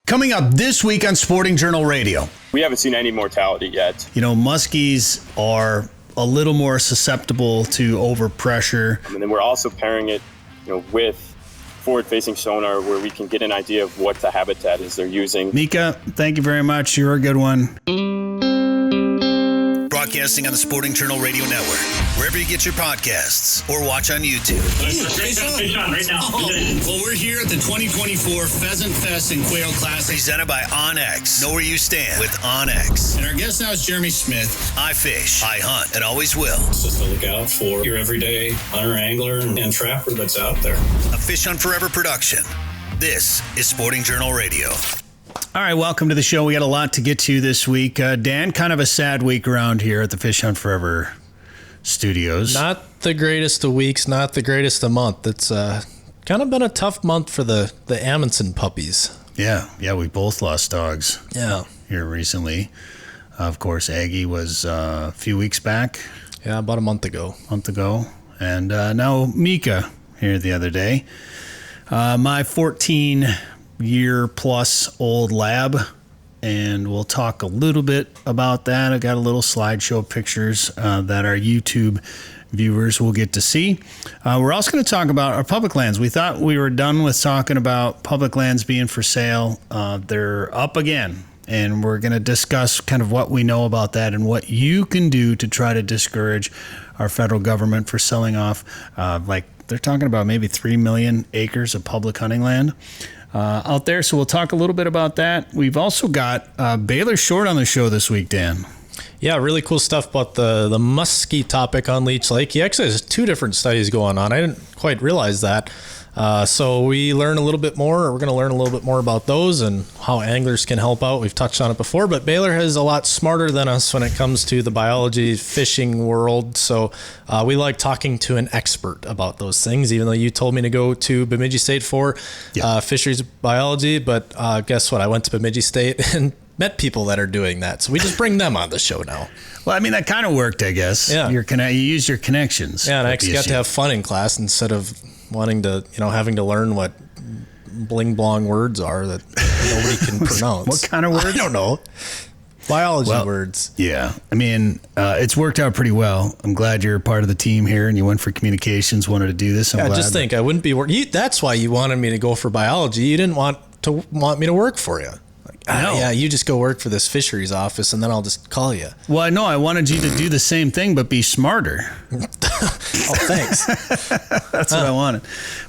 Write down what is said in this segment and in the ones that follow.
Coming up this week on Sporting Journal Radio. We haven't seen any mortality yet. You know, muskies are a little more susceptible to overpressure. And then we're also pairing it, with forward-facing sonar where we can get an idea of what the habitat is they're using. Mika, thank you very much. You're a good one. Broadcasting on the Sporting Journal Radio Network, wherever you get your podcasts or watch on YouTube. Fish on right now. Well, we're here at the 2024 Pheasant Fest and Quail Classic, presented by OnX. Know where you stand with OnX. And our guest now is Jeremy Smith. I fish, I hunt, and always will. It's just a lookout for your everyday hunter, angler, and trapper that's out there. A Fish Hunt Forever production. This is Sporting Journal Radio. All right, welcome to the show. We got a lot to get to this week. Dan, kind of a sad week around here at the Fish Hunt Forever studios. Not the greatest of weeks, not the greatest of month. It's kind of been a tough month for the Amundson puppies. Yeah, we both lost dogs. Yeah. Here recently. Of course, Aggie was a few weeks back. Yeah, about a month ago. And now Mika here the other day. My 14-year-plus old lab, and we'll talk a little bit about that. I got a little slideshow pictures that our YouTube viewers will get to see. We're also going to talk about our public lands. We thought we were done with talking about public lands being for sale. They're up again, and we're going to discuss kind of what we know about that and what you can do to try to discourage our federal government for selling off, they're talking about maybe 3 million acres of public hunting land out there. So we'll talk a little bit about that. We've also got Baylor Short on the show this week, Dan. Yeah, really cool stuff about the musky topic on Leech Lake. He actually has 2 different studies going on. I didn't quite realize that. So we learn a little bit more. We're going to learn a little bit more about those and how anglers can help out. We've touched on it before, but Baylor is a lot smarter than us when it comes to the biology fishing world. So we like talking to an expert about those things, even though you told me to go to Bemidji State for fisheries biology. But guess what? I went to Bemidji State and met people that are doing that. So we just bring them on the show now. Well, I mean, that kind of worked, I guess. Yeah. You use your connections. Yeah, and I actually got to have fun in class instead of wanting to, having to learn what bling blong words are that nobody can pronounce. What kind of words? I don't know. Biology words. Yeah. I mean, it's worked out pretty well. I'm glad you're a part of the team here and you went for communications, wanted to do this. Just think, I wouldn't be that's why you wanted me to go for biology. You didn't want me to work for you. Yeah, you just go work for this fisheries office and then I'll just call you. Well, I know I wanted you to do the same thing, but be smarter. Oh, thanks. That's what I wanted.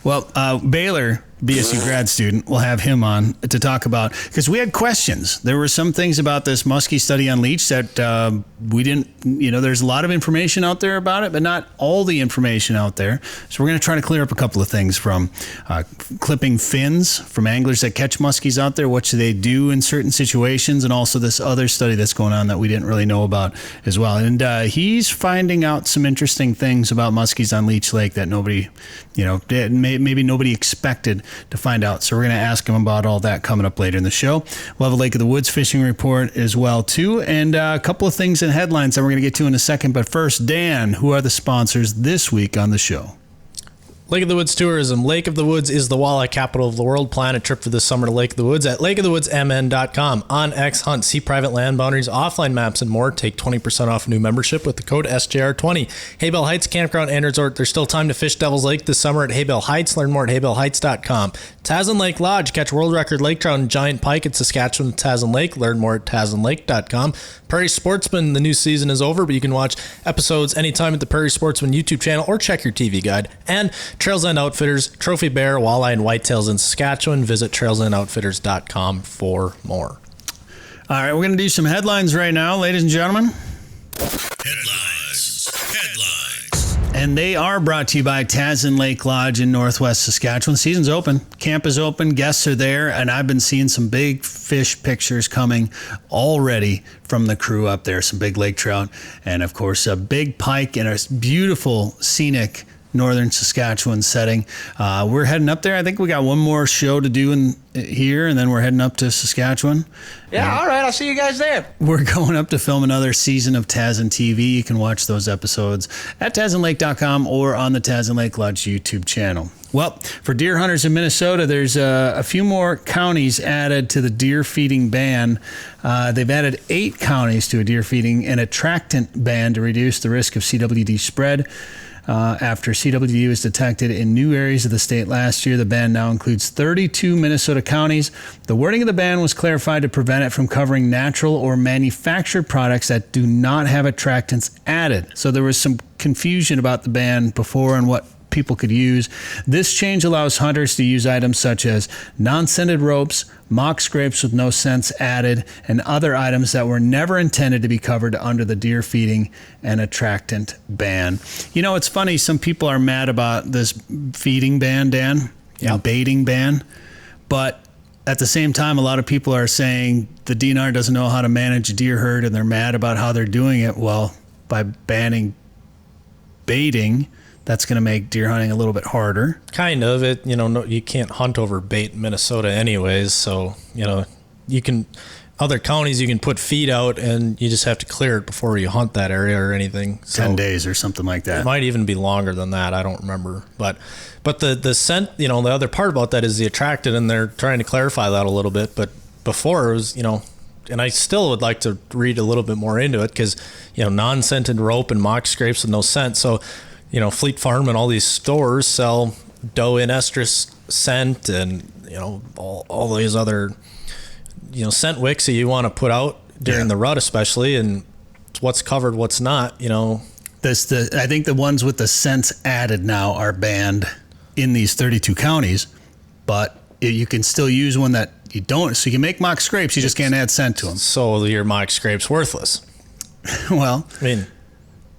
Well, Baylor, BSU grad student, we'll have him on to talk about, because we had questions. There were some things about this muskie study on leech that we didn't, there's a lot of information out there about it, but not all the information out there. So we're going to try to clear up a couple of things from clipping fins from anglers that catch muskies out there. What should they do in certain situations? And also this other study that's going on that we didn't really know about as well. And he's finding out some interesting things about muskies on Leech Lake that nobody, maybe nobody expected to find out. So we're going to ask him about all that coming up later in the show. We'll have a Lake of the Woods fishing report as well, too. And a couple of things in headlines that we're going to get to in a second. But first, Dan, who are the sponsors this week on the show? Lake of the Woods Tourism. Lake of the Woods is the walleye capital of the world. Plan a trip for this summer to Lake of the Woods at lakeofthewoodsmn.com. OnX Hunt. See private land boundaries, offline maps, and more. Take 20% off new membership with the code SJR20. Haybell Heights Campground and Resort. There's still time to fish Devil's Lake this summer at Haybell Heights. Learn more at haybellheights.com. Tasman Lake Lodge. Catch world record lake trout and giant pike at Saskatchewan Tasman Lake. Learn more at tasmanlake.com. Prairie Sportsman. The new season is over, but you can watch episodes anytime at the Prairie Sportsman YouTube channel or check your TV guide. And Trails End Outfitters, trophy bear, walleye, and whitetails in Saskatchewan. Visit trailsendoutfitters.com for more. All right, we're going to do some headlines right now, ladies and gentlemen. Headlines. And they are brought to you by Tasman Lake Lodge in Northwest Saskatchewan. Season's open. Camp is open. Guests are there. And I've been seeing some big fish pictures coming already from the crew up there. Some big lake trout. And, of course, a big pike and a beautiful scenic northern Saskatchewan setting. We're heading up there. I think we got one more show to do here, and then we're heading up to Saskatchewan. Yeah, all right. I'll see you guys there. We're going up to film another season of Taz and TV. You can watch those episodes at TazandLake.com or on the Taz and Lake Lodge YouTube channel. Well, for deer hunters in Minnesota, there's a few more counties added to the deer feeding ban. They've added 8 counties to a deer feeding and attractant ban to reduce the risk of CWD spread. After CWD was detected in new areas of the state last year, the ban now includes 32 Minnesota counties. The wording of the ban was clarified to prevent it from covering natural or manufactured products that do not have attractants added. So there was some confusion about the ban before and what people could use. This change allows hunters to use items such as non-scented ropes, mock scrapes with no scents added, and other items that were never intended to be covered under the deer feeding and attractant ban. You know, it's funny, some people are mad about this feeding ban, Dan, and baiting ban, but at the same time, a lot of people are saying the DNR doesn't know how to manage a deer herd, and they're mad about how they're doing it. Well, by banning baiting, that's going to make deer hunting a little bit harder. Kind of. It, no, you can't hunt over bait in Minnesota anyways. So, you can, other counties you can put feed out and you just have to clear it before you hunt that area or anything. So 10 days or something like that. It might even be longer than that. I don't remember. But the scent, the other part about that is the attractant, and they're trying to clarify that a little bit. But before it was, and I still would like to read a little bit more into it because, non-scented rope and mock scrapes with no scent. So, Fleet Farm and all these stores sell doe in estrus scent and, all these other, scent wicks that you want to put out during the rut especially, and what's covered, what's not, I think the ones with the scents added now are banned in these 32 counties, but you can still use one that you don't. So you can make mock scrapes, you just can't add scent to them. So your mock scrape's worthless. Well, I mean,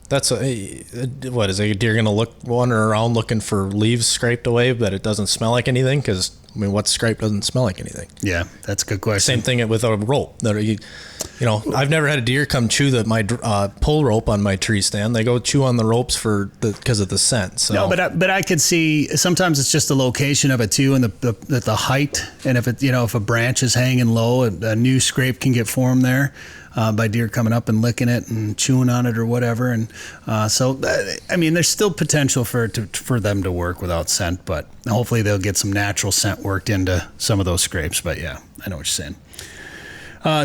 that's what is a deer gonna wander around looking for leaves scraped away, but it doesn't smell like anything? Because what's scraped doesn't smell like anything. Yeah, that's a good question. Same thing with a rope. I've never had a deer come chew my pull rope on my tree stand. They go chew on the ropes because of the scent. So. No, but I could see sometimes it's just the location of it too, and the height, and if if a branch is hanging low, a new scrape can get formed there. By deer coming up and licking it and chewing on it or whatever, and there's still potential for them to work without scent, but hopefully they'll get some natural scent worked into some of those scrapes. But yeah, I know what you're saying.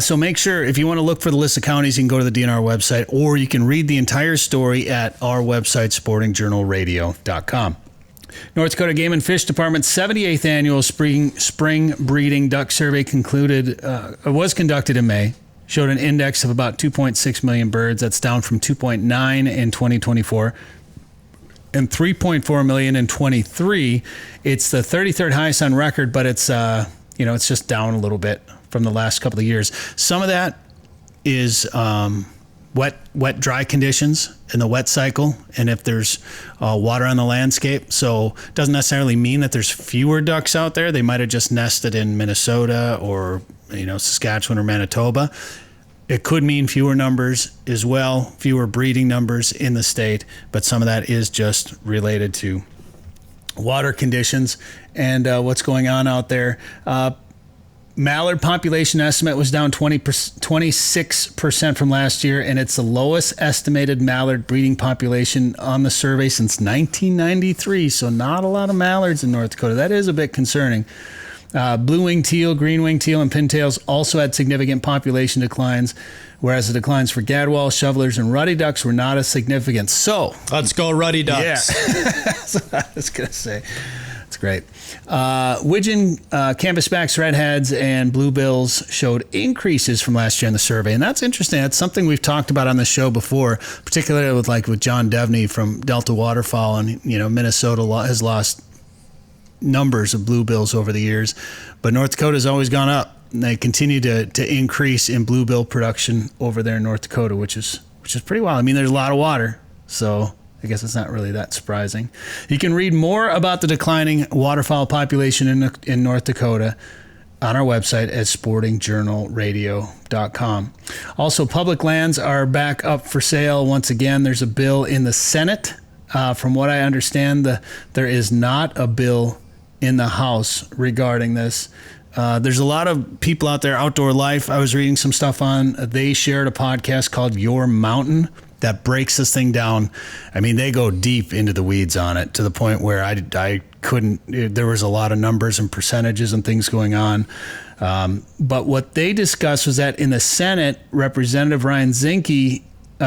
So make sure, if you want to look for the list of counties, you can go to the DNR website, or you can read the entire story at our website, sportingjournalradio.com. North Dakota Game and Fish Department's 78th annual spring breeding duck survey was conducted in May. Showed an index of about 2.6 million birds. That's down from 2.9 in 2024 and 3.4 million in 23. It's the 33rd highest on record, but it's it's just down a little bit from the last couple of years. Some of that is wet, dry conditions in the wet cycle, and if there's water on the landscape. So it doesn't necessarily mean that there's fewer ducks out there. They might have just nested in Minnesota or Saskatchewan or Manitoba. It could mean fewer numbers as well, fewer breeding numbers in the state, but some of that is just related to water conditions and what's going on out there. Mallard population estimate was down 26% from last year, and it's the lowest estimated mallard breeding population on the survey since 1993, so not a lot of mallards in North Dakota. That is a bit concerning. Blue-winged teal, green-winged teal, and pintails also had significant population declines, whereas the declines for gadwall, shovelers, and ruddy ducks were not as significant. So let's go ruddy ducks. Yeah, that's what I was going to say. That's great. Widgeon, canvasbacks, redheads, and bluebills showed increases from last year in the survey, and that's interesting. That's something we've talked about on the show before, particularly with John Devney from Delta Waterfowl, and Minnesota has lost numbers of bluebills over the years, but North Dakota's always gone up, and they continue to increase in bluebill production over there in North Dakota, which is pretty wild. I mean, there's a lot of water, so I guess it's not really that surprising. You can read more about the declining waterfowl population in North Dakota on our website at sportingjournalradio.com. Also, public lands are back up for sale once again. There's a bill in the Senate From what I understand, there is not a bill in the House regarding this. There's a lot of people out there, Outdoor Life, I was reading some stuff on. They shared a podcast called Your Mountain that breaks this thing down. I mean, they go deep into the weeds on it to the point where I couldn't, there was a lot of numbers and percentages and things going on. But what they discussed was that in the Senate, Representative Ryan Zinke in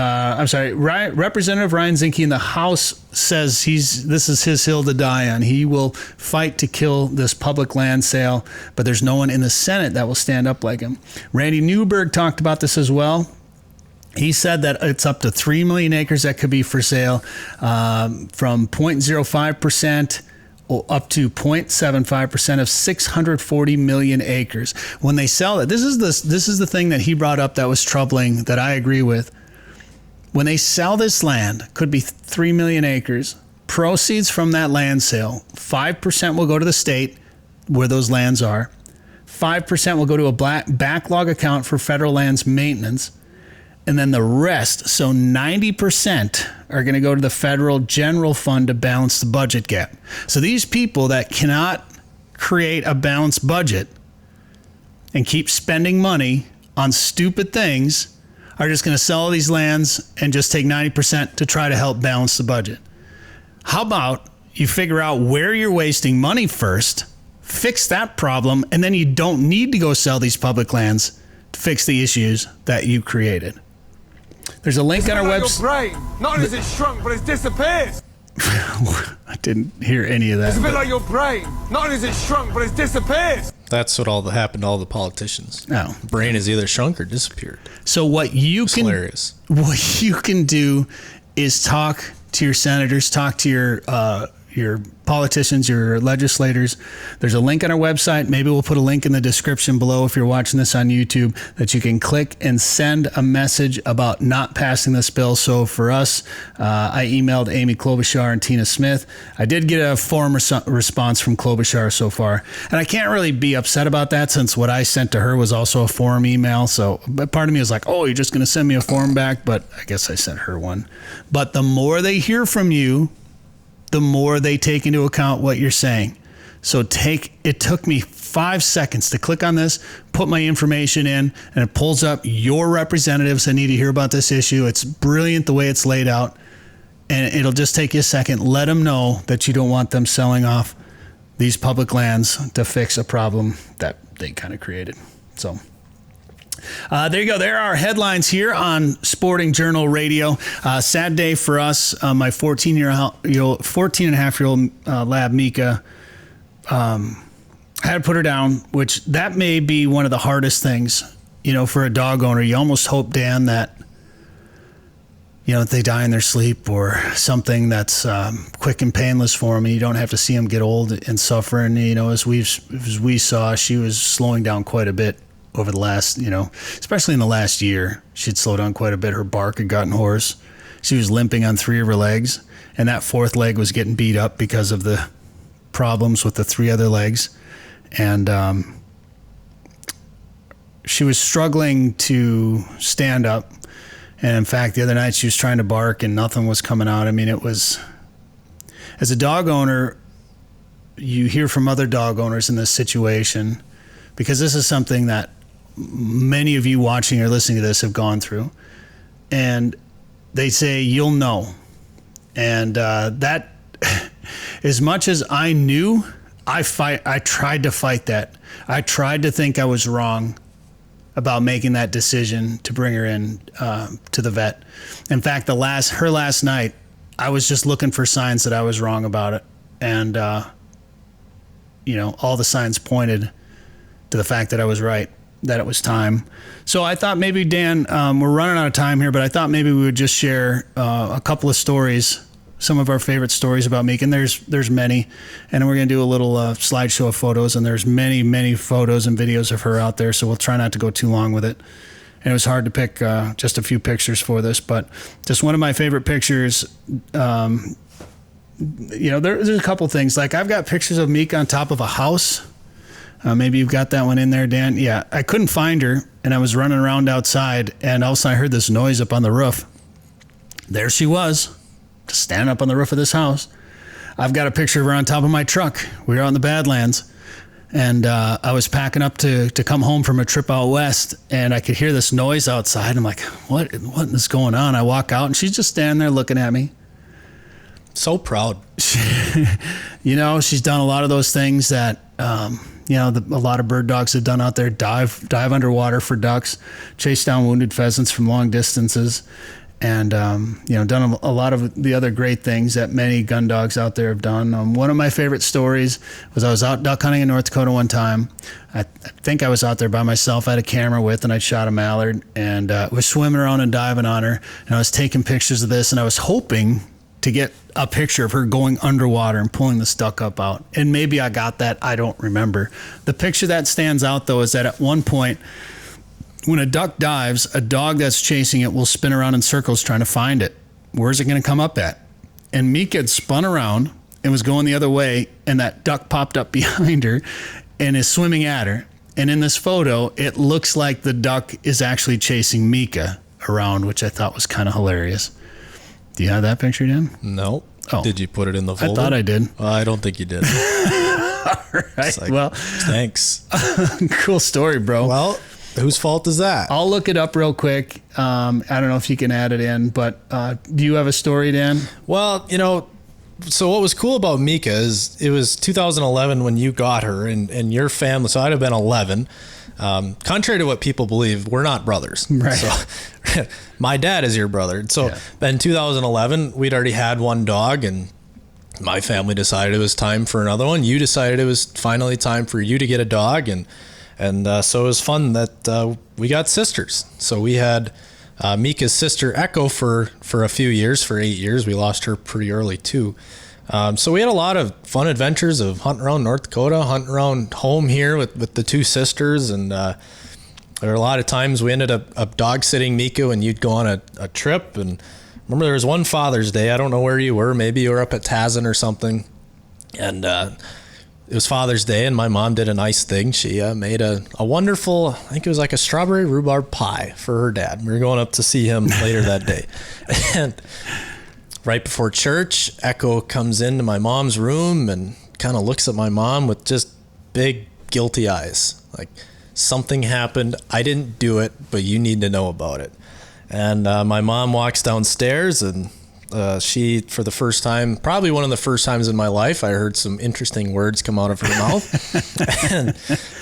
the House says this is his hill to die on. He will fight to kill this public land sale, but there's no one in the Senate that will stand up like him. Randy Newberg talked about this as well. He said that it's up to 3 million acres that could be for sale, from 0.05% up to 0.75% of 640 million acres. When they sell it, this is the thing that he brought up that was troubling, that I agree with. When they sell this land, could be 3 million acres, proceeds from that land sale, 5% will go to the state where those lands are, 5% will go to a backlog account for federal lands maintenance, and then the rest, so 90%, are going to go to the federal general fund to balance the budget gap. So these people that cannot create a balanced budget and keep spending money on stupid things are just going to sell these lands and just take 90% to try to help balance the budget. How about you figure out where you're wasting money first, fix that problem, and then you don't need to go sell these public lands to fix the issues that you created. There's a link on our website. Not only is it shrunk, but it's disappeared. I didn't hear any of that. It's a bit like your brain. Not only is it shrunk, but it's disappeared. That's what happened to all the politicians. Oh. Brain has either shrunk or disappeared. So what you can do is talk to your senators, talk to your politicians, your legislators. There's a link on our website. Maybe we'll put a link in the description below if you're watching this on YouTube that you can click and send a message about not passing this bill. So for us, I emailed Amy Klobuchar and Tina Smith. I did get a form response from Klobuchar so far. And I can't really be upset about that since what I sent to her was also a form email. So part of me was like, oh, you're just going to send me a form back? But I guess I sent her one. But the more they hear from you, the more they take into account what you're saying. So it took me 5 seconds to click on this, put my information in, and it pulls up your representatives that need to hear about this issue. It's brilliant the way it's laid out, and it'll just take you a second. Let them know that you don't want them selling off these public lands to fix a problem that they kind of created. So there you go. There are headlines here on Sporting Journal Radio. Sad day for us. My 14-and-a-half-year-old lab, Mika, I had to put her down, which that may be one of the hardest things, for a dog owner. You almost hope, Dan, that, they die in their sleep or something that's quick and painless for them, and you don't have to see them get old and suffer. And, as we saw, she was slowing down quite a bit over the last, especially in the last year. She'd slowed down quite a bit. Her bark had gotten hoarse. She was limping on 3 of her legs, and that 4th leg was getting beat up because of the problems with the 3 other legs. And she was struggling to stand up. And in fact, the other night she was trying to bark and nothing was coming out. I mean, it was, as a dog owner, you hear from other dog owners in this situation, because this is something that many of you watching or listening to this have gone through, and they say, you'll know. And that, as much as I knew, I tried to fight that. I tried to think I was wrong about making that decision to bring her in to the vet. In fact, her last night, I was just looking for signs that I was wrong about it. And, all the signs pointed to the fact that I was right, that it was time. So I thought maybe, Dan, we're running out of time here, but I thought maybe we would just share a couple of stories, some of our favorite stories about Mika. And there's many. And we're going to do a little slideshow of photos, and there's many, many photos and videos of her out there, so we'll try not to go too long with it. And it was hard to pick just a few pictures for this, but just one of my favorite pictures. There's a couple things. Like, I've got pictures of Mika on top of a house. Maybe you've got that one in there, Dan. Yeah, I couldn't find her, and I was running around outside, and all of a sudden I heard this noise up on the roof. There she was, just standing up on the roof of this house. I've got a picture of her on top of my truck. We were out in the Badlands, and I was packing up to come home from a trip out west, and I could hear this noise outside. I'm like, what is going on? I walk out, and she's just standing there looking at me. So proud. You know, she's done a lot of those things that, you know, a lot of bird dogs have done out there, dive underwater for ducks, chase down wounded pheasants from long distances, and, you know, done a lot of the other great things that many gun dogs out there have done. One of my favorite stories was I was out duck hunting in North Dakota one time. I think I was out there by myself. I had a camera with, and I shot a mallard, and was swimming around and diving on her, and I was taking pictures of this, and I was hoping to get a picture of her going underwater and pulling this duck up out. And maybe I got that. I don't remember. The picture that stands out, though, is that at one point, when a duck dives, a dog that's chasing it will spin around in circles trying to find it. Where's it going to come up at? And Mika had spun around and was going the other way, and that duck popped up behind her and is swimming at her. And in this photo, it looks like the duck is actually chasing Mika around, which I thought was kind of hilarious. Do you have that picture, Dan? No. Oh. Did you put it in the folder? I thought I did. I don't think you did. All right. Like, well, thanks. Cool story, bro. Well, whose fault is that? I'll look it up real quick. I don't know if you can add it in, but do you have a story, Dan? Well, you know, so what was cool about Mika is it was 2011 when you got her and your family. So I'd have been 11. Contrary to what people believe, we're not brothers. Right. So my dad is your brother. So in 2011, we'd already had one dog, and my family decided it was time for another one. You decided it was finally time for you to get a dog, and so it was fun that we got sisters. So we had Mika's sister Echo for a few years, for 8 years. We lost her pretty early too. So we had a lot of fun adventures of hunting around North Dakota, hunting around home here with the two sisters. And there were a lot of times we ended up dog sitting Mika when you'd go on a trip. And remember there was one Father's Day. I don't know where you were. Maybe you were up at Tazen or something. And it was Father's Day, and my mom did a nice thing. She made a wonderful, I think it was like a strawberry rhubarb pie for her dad. We were going up to see him later that day. And right before church, Echo comes into my mom's room and kind of looks at my mom with just big guilty eyes. Like, something happened. I didn't do it, but you need to know about it. And my mom walks downstairs, and she, for the first time, probably one of the first times in my life, I heard some interesting words come out of her mouth. And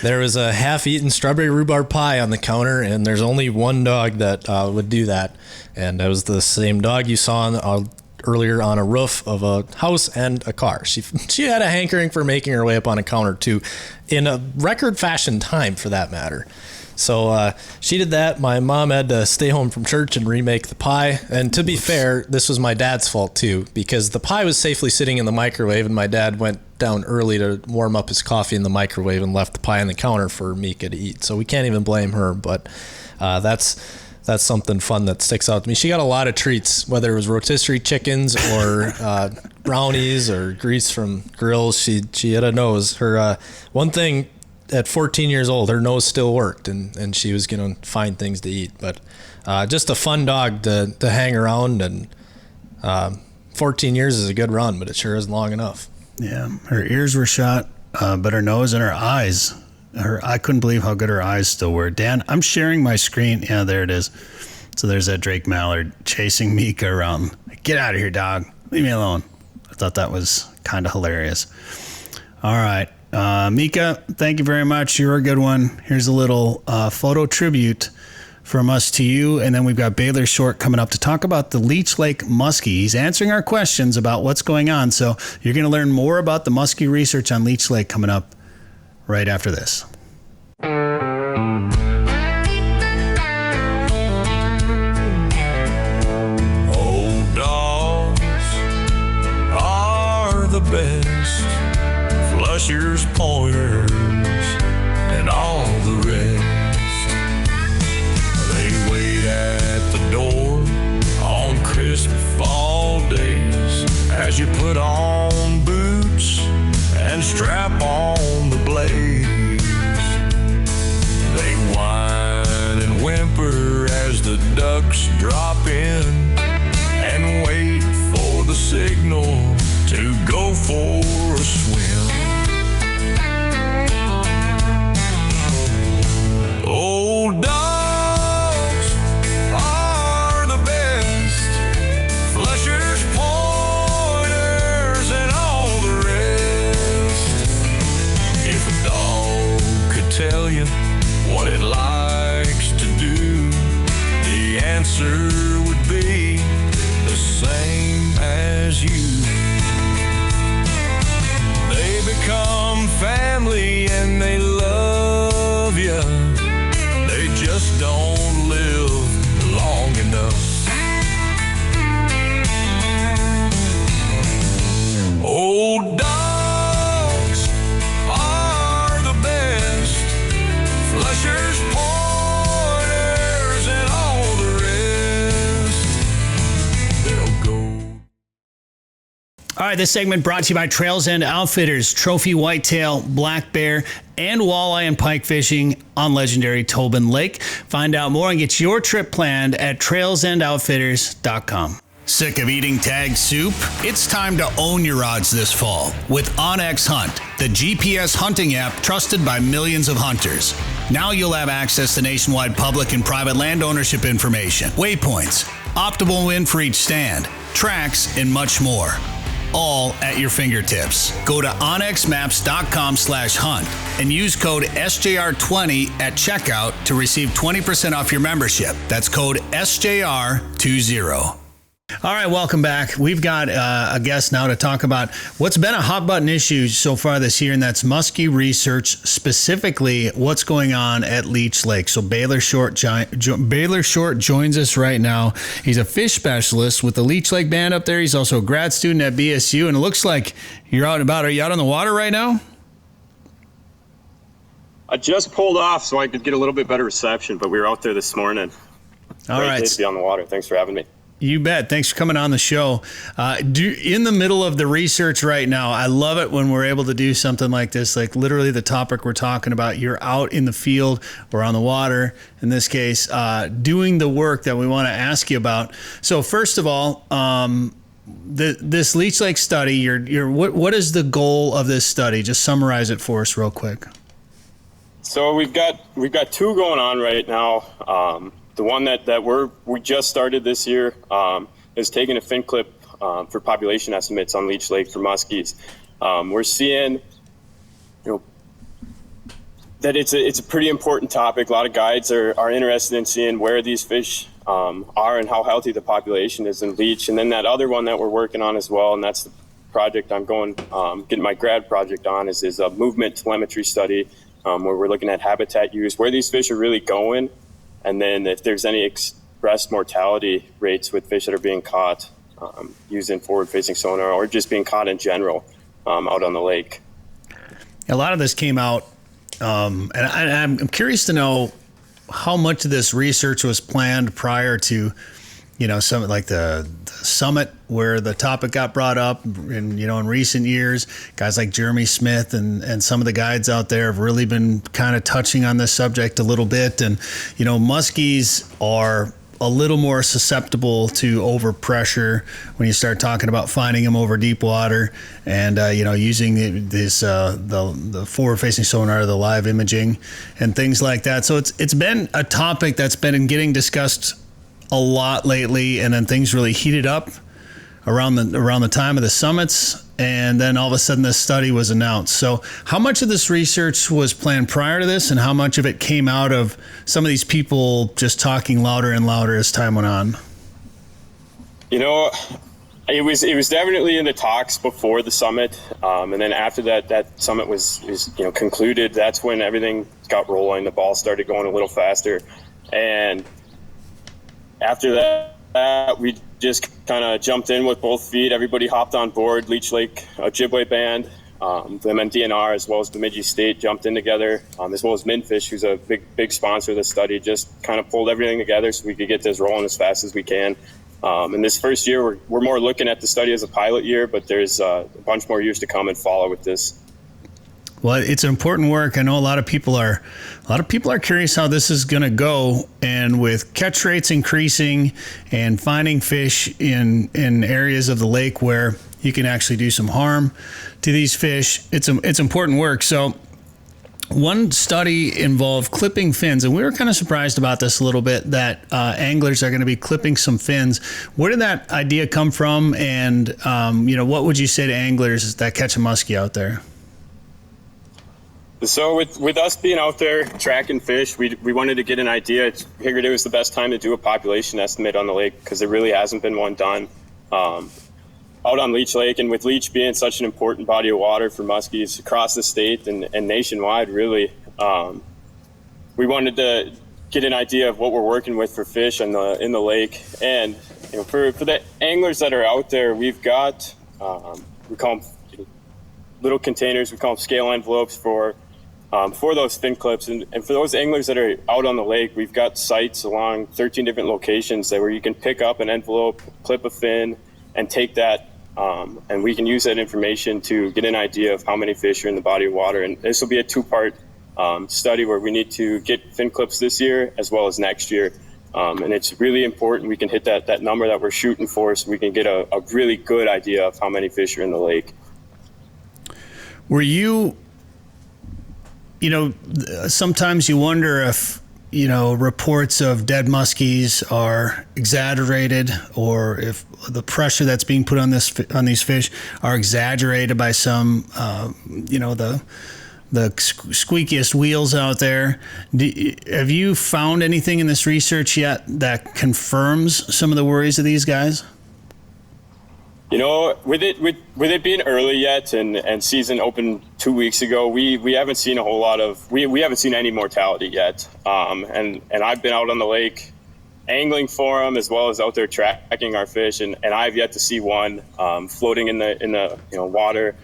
there was a half-eaten strawberry rhubarb pie on the counter, and there's only one dog that would do that. And that was the same dog you saw earlier on a roof of a house and a car. She had a hankering for making her way up on a counter too, in a record fashion time for that matter. So she did that. My mom had to stay home from church and remake the pie. And to be fair, this was my dad's fault too, because the pie was safely sitting in the microwave, and my dad went down early to warm up his coffee in the microwave and left the pie on the counter for Mika to eat. So we can't even blame her, but that's something fun that sticks out to me. She got a lot of treats, whether it was rotisserie chickens or brownies or grease from grills. She had a nose. Her one thing, at 14 years old, her nose still worked, and she was going to find things to eat. But just a fun dog to hang around, and 14 years is a good run, but it sure isn't long enough. Yeah, her ears were shot, but her nose and her eyes, I couldn't believe how good her eyes still were. Dan, I'm sharing my screen. Yeah, there it is. So there's that Drake Mallard chasing Mika around. Get out of here, dog. Leave me alone. I thought that was kind of hilarious. All right. Mika, thank you very much. You're a good one. Here's a little photo tribute from us to you. And then we've got Baylor Short coming up to talk about the Leech Lake Muskie. He's answering our questions about what's going on. So you're going to learn more about the muskie research on Leech Lake coming up right after this. Old dogs are the best, flushers, pointers, and all the rest. They wait at the door on crisp fall days as you put on boots and strap on the blades. They whine and whimper as the ducks drop in and wait for the just don't live long enough. Old dogs are the best, flushers, pointers, and all the rest. They'll go. All right, this segment brought to you by Trails End Outfitters, trophy whitetail, black bear, and walleye and pike fishing on legendary Tobin Lake. Find out more and get your trip planned at trailsendoutfitters.com. Sick of eating tagged soup? It's time to own your odds this fall with OnX Hunt, the GPS hunting app trusted by millions of hunters. Now you'll have access to nationwide public and private land ownership information, waypoints, optimal wind for each stand, tracks, and much more. All at your fingertips. Go to onxmaps.com/hunt and use code SJR20 at checkout to receive 20% off your membership. That's code SJR20. All right, welcome back. We've got a guest now to talk about what's been a hot button issue so far this year, and that's muskie research, specifically what's going on at Leech Lake. So Baylor Short joins us right now. He's a fish specialist with the Leech Lake Band up there. He's also a grad student at BSU, and it looks like you're out and about. Are you out on the water right now? I just pulled off so I could get a little bit better reception, but we were out there this morning. All right. Great day to be on the water. Thanks for having me. You bet. Thanks for coming on the show. In the middle of the research right now, I love it when we're able to do something like this, like literally the topic we're talking about. You're out in the field or on the water, in this case, doing the work that we want to ask you about. So first of all, this Leech Lake study, what is the goal of this study? Just summarize it for us real quick. So we've got two going on right now. The one that we just started this year is taking a fin clip for population estimates on Leech Lake for muskies. We're seeing, that it's a pretty important topic. A lot of guides are interested in seeing where these fish are and how healthy the population is in Leech. And then that other one that we're working on as well, and that's the project I'm getting my grad project on, is a movement telemetry study where we're looking at habitat use, where these fish are really going. And then if there's any expressed mortality rates with fish that are being caught using forward-facing sonar or just being caught in general out on the lake. A lot of this came out, and I'm curious to know how much of this research was planned prior to, some like the summit where the topic got brought up, and in recent years, guys like Jeremy Smith and some of the guides out there have really been kind of touching on this subject a little bit. And muskies are a little more susceptible to overpressure when you start talking about finding them over deep water, and using the forward-facing sonar, the live imaging, and things like that. So it's been a topic that's been getting discussed a lot lately, and then things really heated up around the time of the summits, and then all of a sudden this study was announced. So how much of this research was planned prior to this, and how much of it came out of some of these people just talking louder and louder as time went on? It was definitely in the talks before the summit, and then after that summit was concluded, that's when everything got rolling. The ball started going a little faster, and after that, we just kind of jumped in with both feet. Everybody hopped on board. Leech Lake Ojibwe Band, the MNDNR, as well as Bemidji State jumped in together, as well as Minfish, who's a big sponsor of the study, just kind of pulled everything together so we could get this rolling as fast as we can. And this first year, we're more looking at the study as a pilot year, but there's a bunch more years to come and follow with this. Well, it's important work. I know a lot of people are curious how this is going to go, and with catch rates increasing and finding fish in areas of the lake where you can actually do some harm to these fish, it's important work. So one study involved clipping fins, and we were kind of surprised about this a little bit, that anglers are going to be clipping some fins. Where did that idea come from, and what would you say to anglers that catch a muskie out there? So with us being out there tracking fish, we wanted to get an idea. Figured it was the best time to do a population estimate on the lake because there really hasn't been one done out on Leech Lake. And with Leech being such an important body of water for muskies across the state and nationwide, really, we wanted to get an idea of what we're working with for fish in the lake. And for the anglers that are out there, we've got we call them little containers. We call them scale envelopes for those fin clips. And for those anglers that are out on the lake, we've got sites along 13 different locations where you can pick up an envelope, clip a fin, and take that. And we can use that information to get an idea of how many fish are in the body of water. And this will be a 2-part study where we need to get fin clips this year as well as next year. And it's really important we can hit that number that we're shooting for, so we can get a really good idea of how many fish are in the lake. Were you, sometimes you wonder if, reports of dead muskies are exaggerated, or if the pressure that's being put on these fish are exaggerated by some, the squeakiest wheels out there. Have you found anything in this research yet that confirms some of the worries of these guys? With it being early yet and season opened 2 weeks ago, we haven't seen a whole lot of we haven't seen any mortality yet. And I've been out on the lake angling for them as well as out there tracking our fish, and I've yet to see one floating in the water.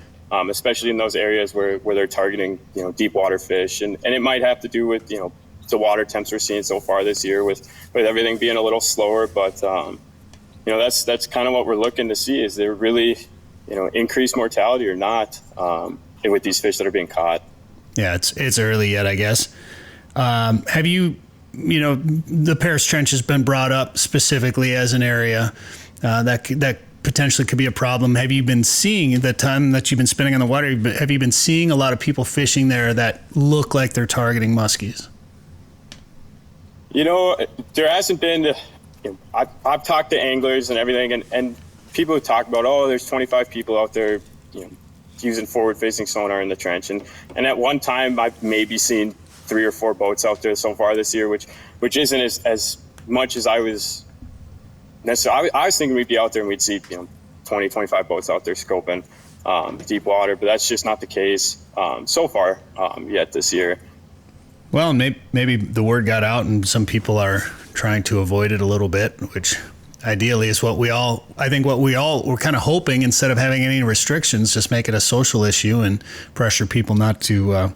Especially in those areas where they're targeting, deep water fish. And it might have to do with, the water temps we're seeing so far this year with everything being a little slower. But, that's kind of what we're looking to see. Is there really, increased mortality or not with these fish that are being caught? Yeah, it's early yet, I guess. Have you, the Paris Trench has been brought up specifically as an area that potentially could be a problem. Have you been seeing, the time that you've been spending on the water, have you been seeing a lot of people fishing there that look like they're targeting muskies? There hasn't been, I've talked to anglers and everything, and people talk about, there's 25 people out there, using forward-facing sonar in the trench. And at one time, I've maybe seen 3 or 4 boats out there so far this year, which isn't as much as I was necessarily. I was thinking we'd be out there and we'd see 20, 25 boats out there scoping deep water, but that's just not the case so far yet this year. Well, maybe the word got out and some people are trying to avoid it a little bit, which ideally is what we're kind of hoping. Instead of having any restrictions, just make it a social issue and pressure people not to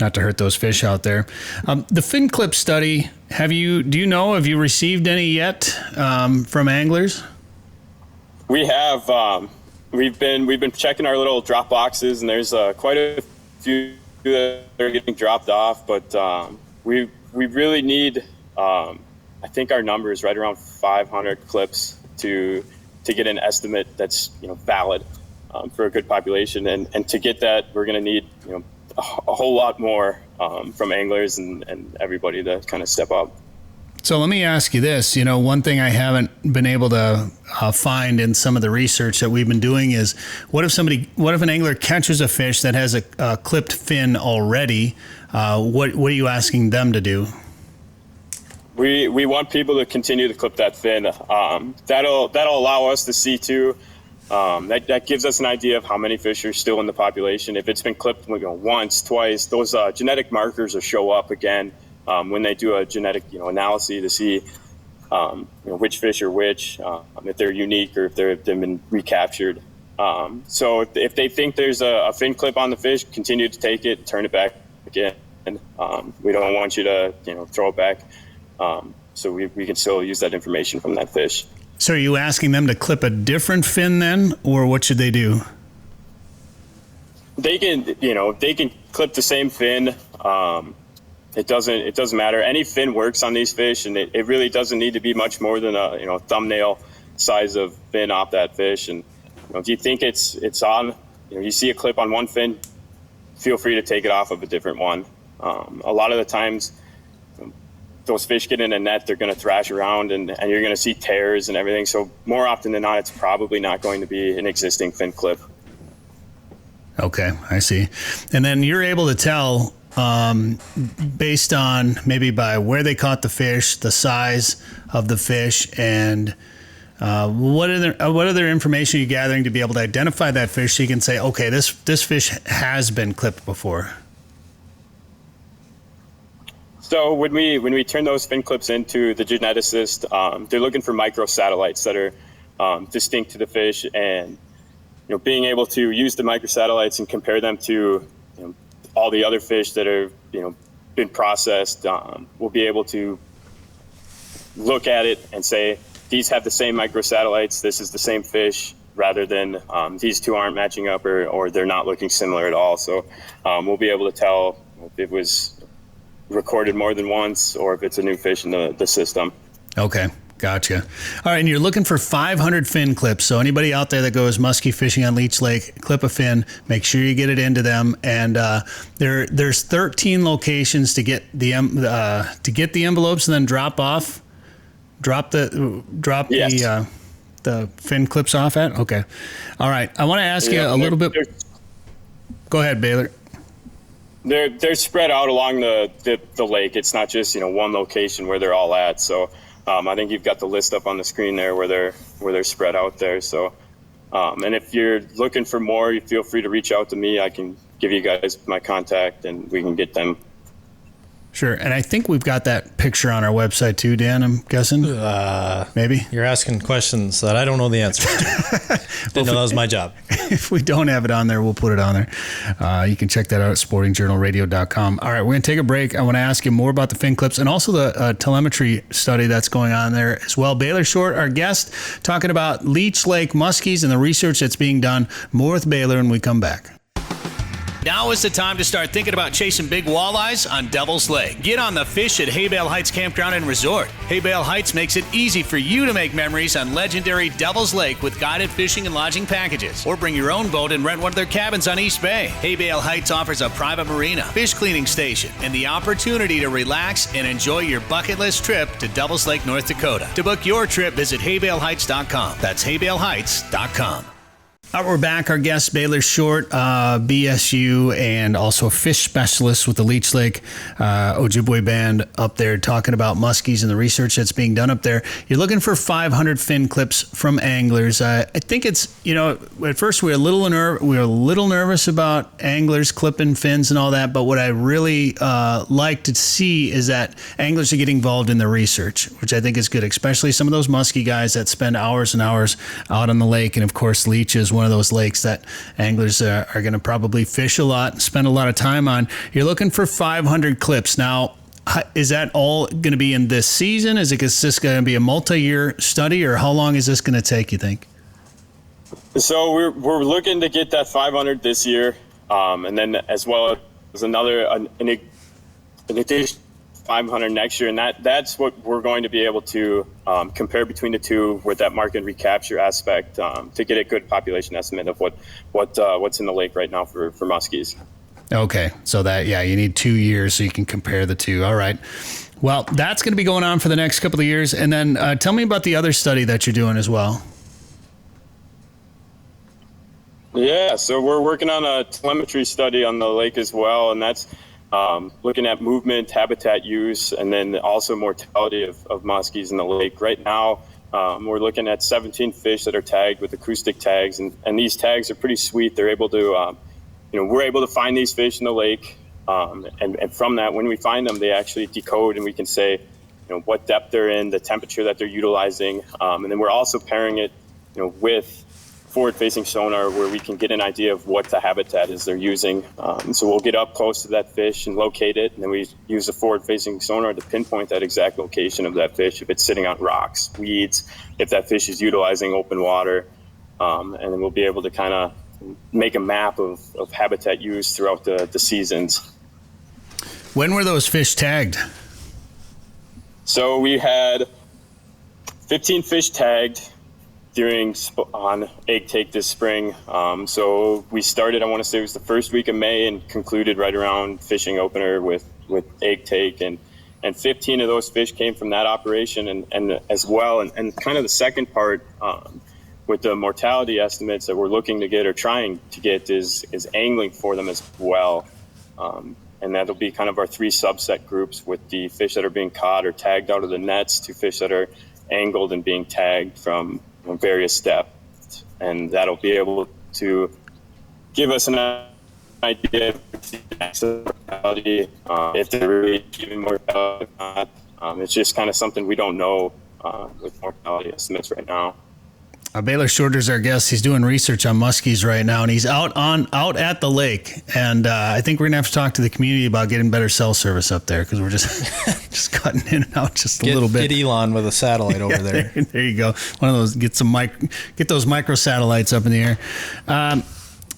hurt those fish out there. The fin clip study, have you received any yet from anglers? We have. We've been checking our little drop boxes, and there's quite a few that are getting dropped off. But we really need. I think our number is right around 500 clips to get an estimate that's valid for a good population, and to get that, we're going to need a whole lot more from anglers and everybody to kind of step up. So let me ask you this. One thing I haven't been able to find in some of the research that we've been doing is what if an angler catches a fish that has a clipped fin already? What are you asking them to do? We want people to continue to clip that fin. That'll allow us to see too. That gives us an idea of how many fish are still in the population. If it's been clipped once, twice, those genetic markers will show up again when they do a genetic analysis to see which fish are which, if they're unique or if they've been recaptured. So if they think there's a fin clip on the fish, continue to take it, turn it back again. We don't want you to throw it back. So we can still use that information from that fish. So are you asking them to clip a different fin then, or what should they do? They can clip the same fin. It doesn't matter. Any fin works on these fish, and it really doesn't need to be much more than a thumbnail size of fin off that fish. And if you think it's on, you see a clip on one fin, feel free to take it off of a different one. A lot of the times, those fish get in a net, they're going to thrash around and you're going to see tears and everything. So more often than not, it's probably not going to be an existing fin clip. Okay, I see. And then you're able to tell based on maybe by where they caught the fish, the size of the fish, and what other information are you gathering to be able to identify that fish so you can say, okay, this fish has been clipped before? So when we turn those fin clips into the geneticist, they're looking for microsatellites that are distinct to the fish, and being able to use the microsatellites and compare them to all the other fish that are been processed, we'll be able to look at it and say these have the same microsatellites, this is the same fish, rather than these two aren't matching up or they're not looking similar at all. So we'll be able to tell if it was recorded more than once or if it's a new fish in the system. Okay. Gotcha. All right, and you're looking for 500 fin clips. So anybody out there that goes musky fishing on Leech Lake, clip a fin, make sure you get it into them. And there's 13 locations to get the envelopes and then drop Yes. the fin clips off at. Okay. All right. I want to ask you a little bit. Go ahead, Baylor. They're spread out along the lake. It's not just one location where they're all at. So. I think you've got the list up on the screen there where they're spread out there. So, and if you're looking for more, you feel free to reach out to me. I can give you guys my contact and we can get them. Sure. And I think we've got that picture on our website too, Dan, I'm guessing. Maybe. You're asking questions that I don't know the answer to. Didn't know that was my job. If we don't have it on there, we'll put it on there. You can check that out at sportingjournalradio.com. All right, we're going to take a break. I want to ask you more about the fin clips and also the telemetry study that's going on there as well. Baylor Short, our guest, talking about Leech Lake Muskies and the research that's being done. More with Baylor when we come back. Now is the time to start thinking about chasing big walleyes on Devil's Lake. Get on the fish at Haybale Heights Campground and Resort. Haybale Heights makes it easy for you to make memories on legendary Devil's Lake with guided fishing and lodging packages. Or bring your own boat and rent one of their cabins on East Bay. Haybale Heights offers a private marina, fish cleaning station, and the opportunity to relax and enjoy your bucket list trip to Devil's Lake, North Dakota. To book your trip, visit haybaleheights.com. That's haybaleheights.com. All right, we're back. Our guest, Baylor Short, BSU, and also a fish specialist with the Leech Lake Ojibwe Band up there, talking about muskies and the research that's being done up there. You're looking for 500 fin clips from anglers. I think it's, at first we were a little nervous about anglers clipping fins and all that, but what I really like to see is that anglers are getting involved in the research, which I think is good, especially some of those muskie guys that spend hours and hours out on the lake. And of course, Leech is one of those lakes that anglers are going to probably fish a lot and spend a lot of time on. You're looking for 500 clips. Now, is that all going to be in this season? Is this going to be a multi-year study, or how long is this going to take, you think? So we're looking to get that 500 this year, and then as well as an additional 500 next year, and that's what we're going to be able to compare between the two with that market recapture aspect to get a good population estimate of what's in the lake right now for muskies. Okay, so you need 2 years so you can compare the two. All right. Well, that's going to be going on for the next couple of years, and then tell me about the other study that you're doing as well. Yeah, so we're working on a telemetry study on the lake as well, and that's looking at movement, habitat use, and then also mortality of muskies in the lake. Right now, we're looking at 17 fish that are tagged with acoustic tags, and these tags are pretty sweet. They're able to, we're able to find these fish in the lake, and from that, when we find them, they actually decode, and we can say, what depth they're in, the temperature that they're utilizing, and then we're also pairing it, with forward-facing sonar where we can get an idea of what the habitat is they're using. So we'll get up close to that fish and locate it, and then we use the forward-facing sonar to pinpoint that exact location of that fish, if it's sitting on rocks, weeds, if that fish is utilizing open water, and then we'll be able to kind of make a map of habitat use throughout the seasons. When were those fish tagged? So we had 15 fish tagged on egg take this spring. So we started, I want to say it was the first week of May, and concluded right around fishing opener with egg take, and 15 of those fish came from that operation, and as well, and kind of the second part with the mortality estimates that we're looking to get or trying to get is angling for them as well. And that'll be kind of our three subset groups, with the fish that are being caught or tagged out of the nets to fish that are angled and being tagged from various depths, and that'll be able to give us an idea of mortality, if they're really achieving mortality or not. It's just kind of something we don't know with mortality estimates right now. Baylor Shorter's our guest. He's doing research on muskies right now, and he's out at the lake. And I think we're gonna have to talk to the community about getting better cell service up there, because we're just cutting in and out just a little bit. Get Elon with a satellite over there. There you go. One of those. Get those micro satellites up in the air.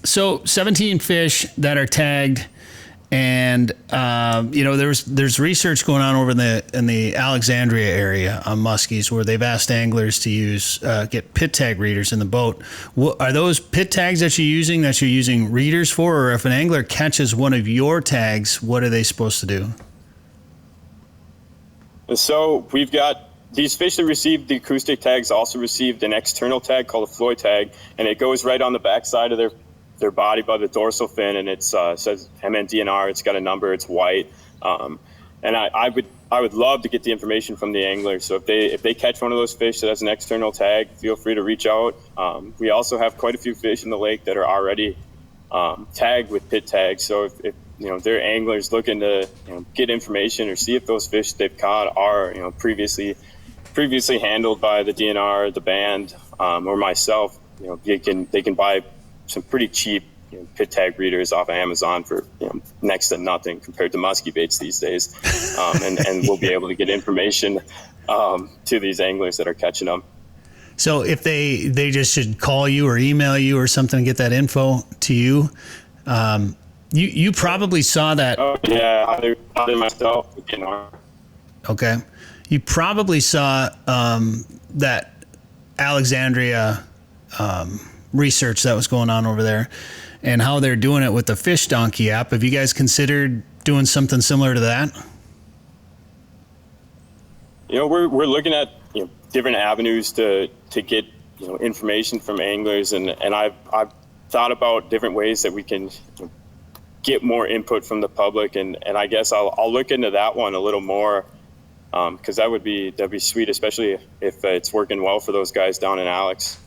So 17 fish that are tagged. And there's research going on over in the Alexandria area on muskies, where they've asked anglers to get pit tag readers in the boat. Are those pit tags that you're using readers for, or if an angler catches one of your tags, what are they supposed to do? So we've got these fish that received the acoustic tags also received an external tag called a Floyd tag, and it goes right on the back side of their body by the dorsal fin, and it says MNDNR. It's got a number. It's white, and I would love to get the information from the angler. So if they catch one of those fish that has an external tag, feel free to reach out. We also have quite a few fish in the lake that are already tagged with pit tags. So if they're anglers looking to get information or see if those fish they've caught are previously handled by the DNR, the band, or myself, they can buy some pretty cheap pit tag readers off of Amazon for next to nothing compared to musky baits these days, and we'll be able to get information to these anglers that are catching them. So if they just should call you or email you or something to get that info to you. You probably saw that. Oh yeah, either myself or DNR. Okay, you probably saw that Alexandria research that was going on over there, and how they're doing it with the Fish Donkey app. Have you guys considered doing something similar to that? We're looking at different avenues to get information from anglers, and I've thought about different ways that we can get more input from the public, and I guess I'll look into that one a little more, because that'd be sweet, especially if it's working well for those guys down in Alex.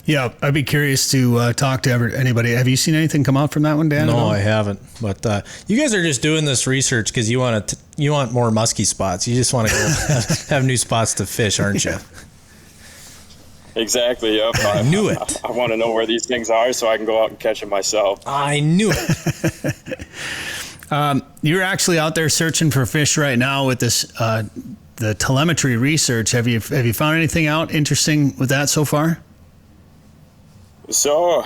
Yeah, I'd be curious to talk to anybody. Have you seen anything come out from that one, Dan? No, I haven't. But you guys are just doing this research because you want more musky spots. You just want to go have new spots to fish, aren't you? Exactly. Yep. I knew it. I want to know where these things are so I can go out and catch them myself. I knew it. You're actually out there searching for fish right now with this the telemetry research. Have you found anything out interesting with that so far? So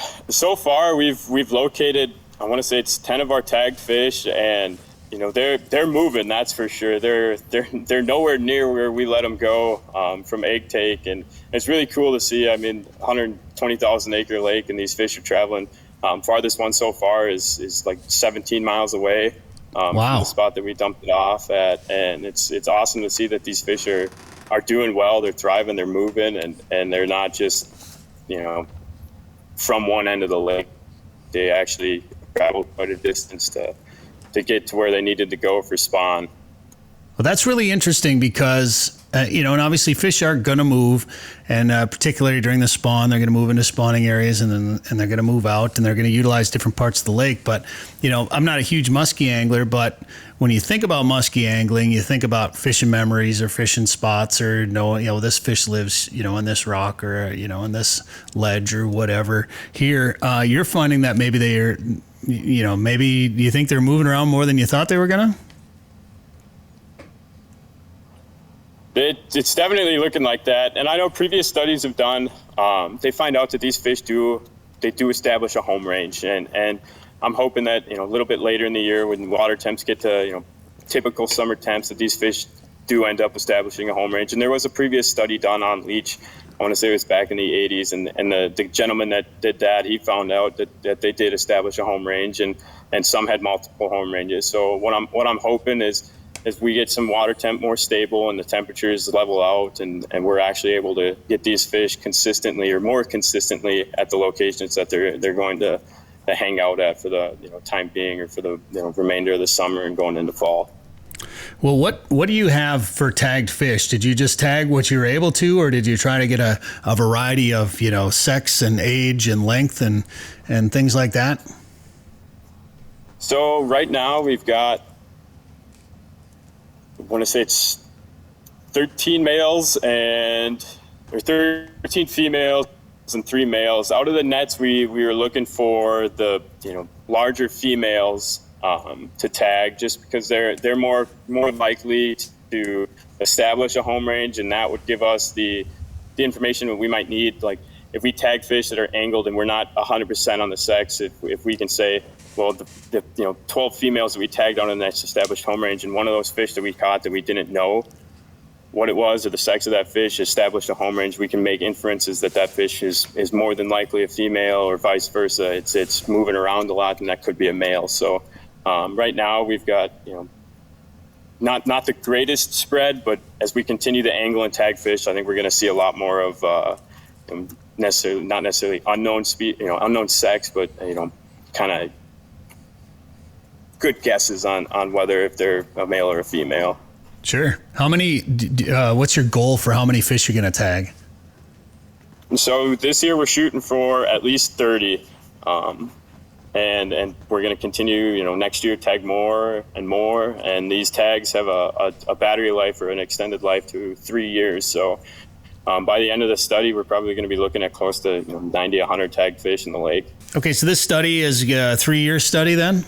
far we've located, I want to say it's 10 of our tagged fish, and they're moving, that's for sure. They're nowhere near where we let them go from egg take, and it's really cool to see. I mean, 120,000 acre lake, and these fish are traveling. Farthest one so far is like 17 miles away from the spot that we dumped it off at, and it's awesome to see that these fish are doing well. They're thriving, they're moving, and they're not just from one end of the lake. They actually traveled quite a distance to get to where they needed to go for spawn. Well, that's really interesting because, and obviously fish are going to move, and particularly during the spawn, they're going to move into spawning areas, and they're going to move out, and they're going to utilize different parts of the lake. But, I'm not a huge muskie angler, but when you think about muskie angling, you think about fishing memories or fishing spots, or this fish lives, in this rock, or in this ledge or whatever. Here, you're finding that maybe they are, maybe you think they're moving around more than you thought they were gonna. It's definitely looking like that, and I know previous studies have done. They find out that these fish do establish a home range, and I'm hoping that a little bit later in the year, when water temps get to typical summer temps, that these fish do end up establishing a home range. And there was a previous study done on Leech. I want to say it was back in the 80s, and the gentleman that did that, he found out that they did establish a home range, and some had multiple home ranges. So what I'm hoping is we get some water temp more stable and the temperatures level out, and we're actually able to get these fish consistently or more consistently at the locations that they're going to hang out at for the time being, or for the remainder of the summer and going into fall. Well, what do you have for tagged fish? Did you just tag what you were able to, or did you try to get a variety of sex and age and length and things like that? So right now we've got, I want to say it's 13 males or 13 females and 3 males. Out of the nets, we were looking for the larger females to tag, just because they're more likely to establish a home range, and that would give us the information that we might need. Like if we tag fish that are angled and we're not 100% on the sex, if we can say, well, the 12 females that we tagged on in that established home range, and one of those fish that we caught that we didn't know what it was or the sex of that fish established a home range, we can make inferences that fish is more than likely a female, or vice versa. It's moving around a lot, and that could be a male. So right now we've got not the greatest spread, but as we continue to angle and tag fish, I think we're going to see a lot more of not necessarily unknown unknown sex, but kind of good guesses on whether if they're a male or a female. Sure. How many? What's your goal for how many fish you're going to tag? So this year we're shooting for at least 30, and we're going to continue. Next year tag more and more. And these tags have a battery life or an extended life to 3 years. So by the end of the study, we're probably going to be looking at close to 90, 100 tagged fish in the lake. Okay, so this study is a 3-year study then?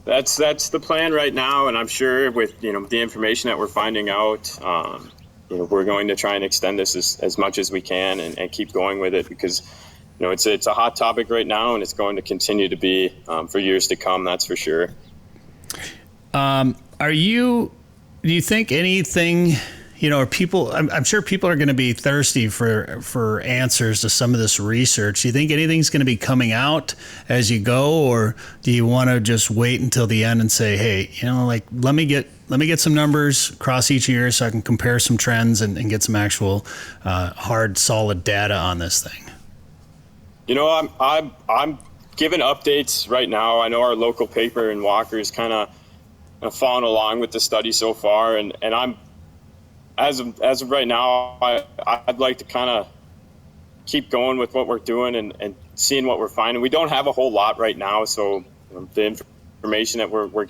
That's the plan right now, and I'm sure with the information that we're finding out, we're going to try and extend this as much as we can and keep going with it, because it's a hot topic right now, and it's going to continue to be for years to come. That's for sure. Do you think anything? People, I'm sure people are going to be thirsty for answers to some of this research. Do you think anything's going to be coming out as you go, or do you want to just wait until the end and say, hey, let me get some numbers across each year so I can compare some trends and get some actual hard, solid data on this thing? I'm giving updates right now. I know our local paper in Walker is kind of following along with the study so far, and I'm. As of right now, I'd like to kind of keep going with what we're doing and seeing what we're finding. We don't have a whole lot right now, so the information that we're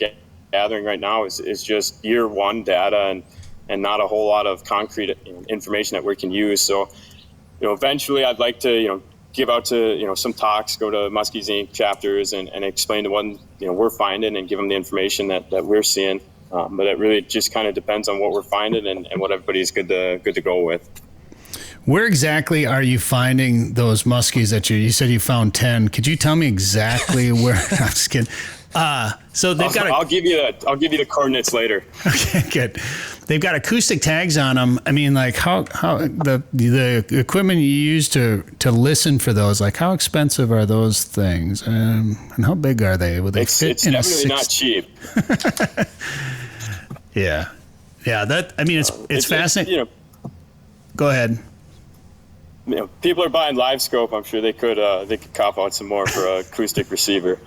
gathering right now is just year one data and not a whole lot of concrete information that we can use. So, eventually I'd like to give out to some talks, go to Muskies Inc. chapters and explain to what we're finding and give them the information that we're seeing. But it really just kind of depends on what we're finding and what everybody's good to go with. Where exactly are you finding those muskies that you said you found 10? Could you tell me exactly where? I'm just kidding. So they've got. I'll give you the coordinates later. Okay, good. They've got acoustic tags on them. I mean, like how the equipment you use to listen for those, like how expensive are those things, and how big are they? Would they fit it's in definitely not cheap. Yeah. That it's fascinating. Go ahead. People are buying live scope. I'm sure they could cop out some more for an acoustic receiver.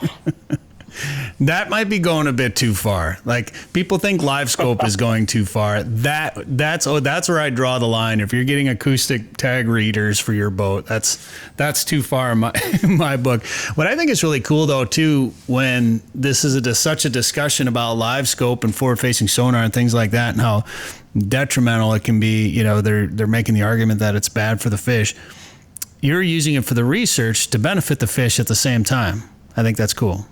That might be going a bit too far. Like people think live scope is going too far. That's where I draw the line. If you're getting acoustic tag readers for your boat, that's too far in my book. What I think is really cool though too, when this is such a discussion about live scope and forward facing sonar and things like that, and how detrimental it can be. They're making the argument that it's bad for the fish. You're using it for the research to benefit the fish at the same time. I think that's cool.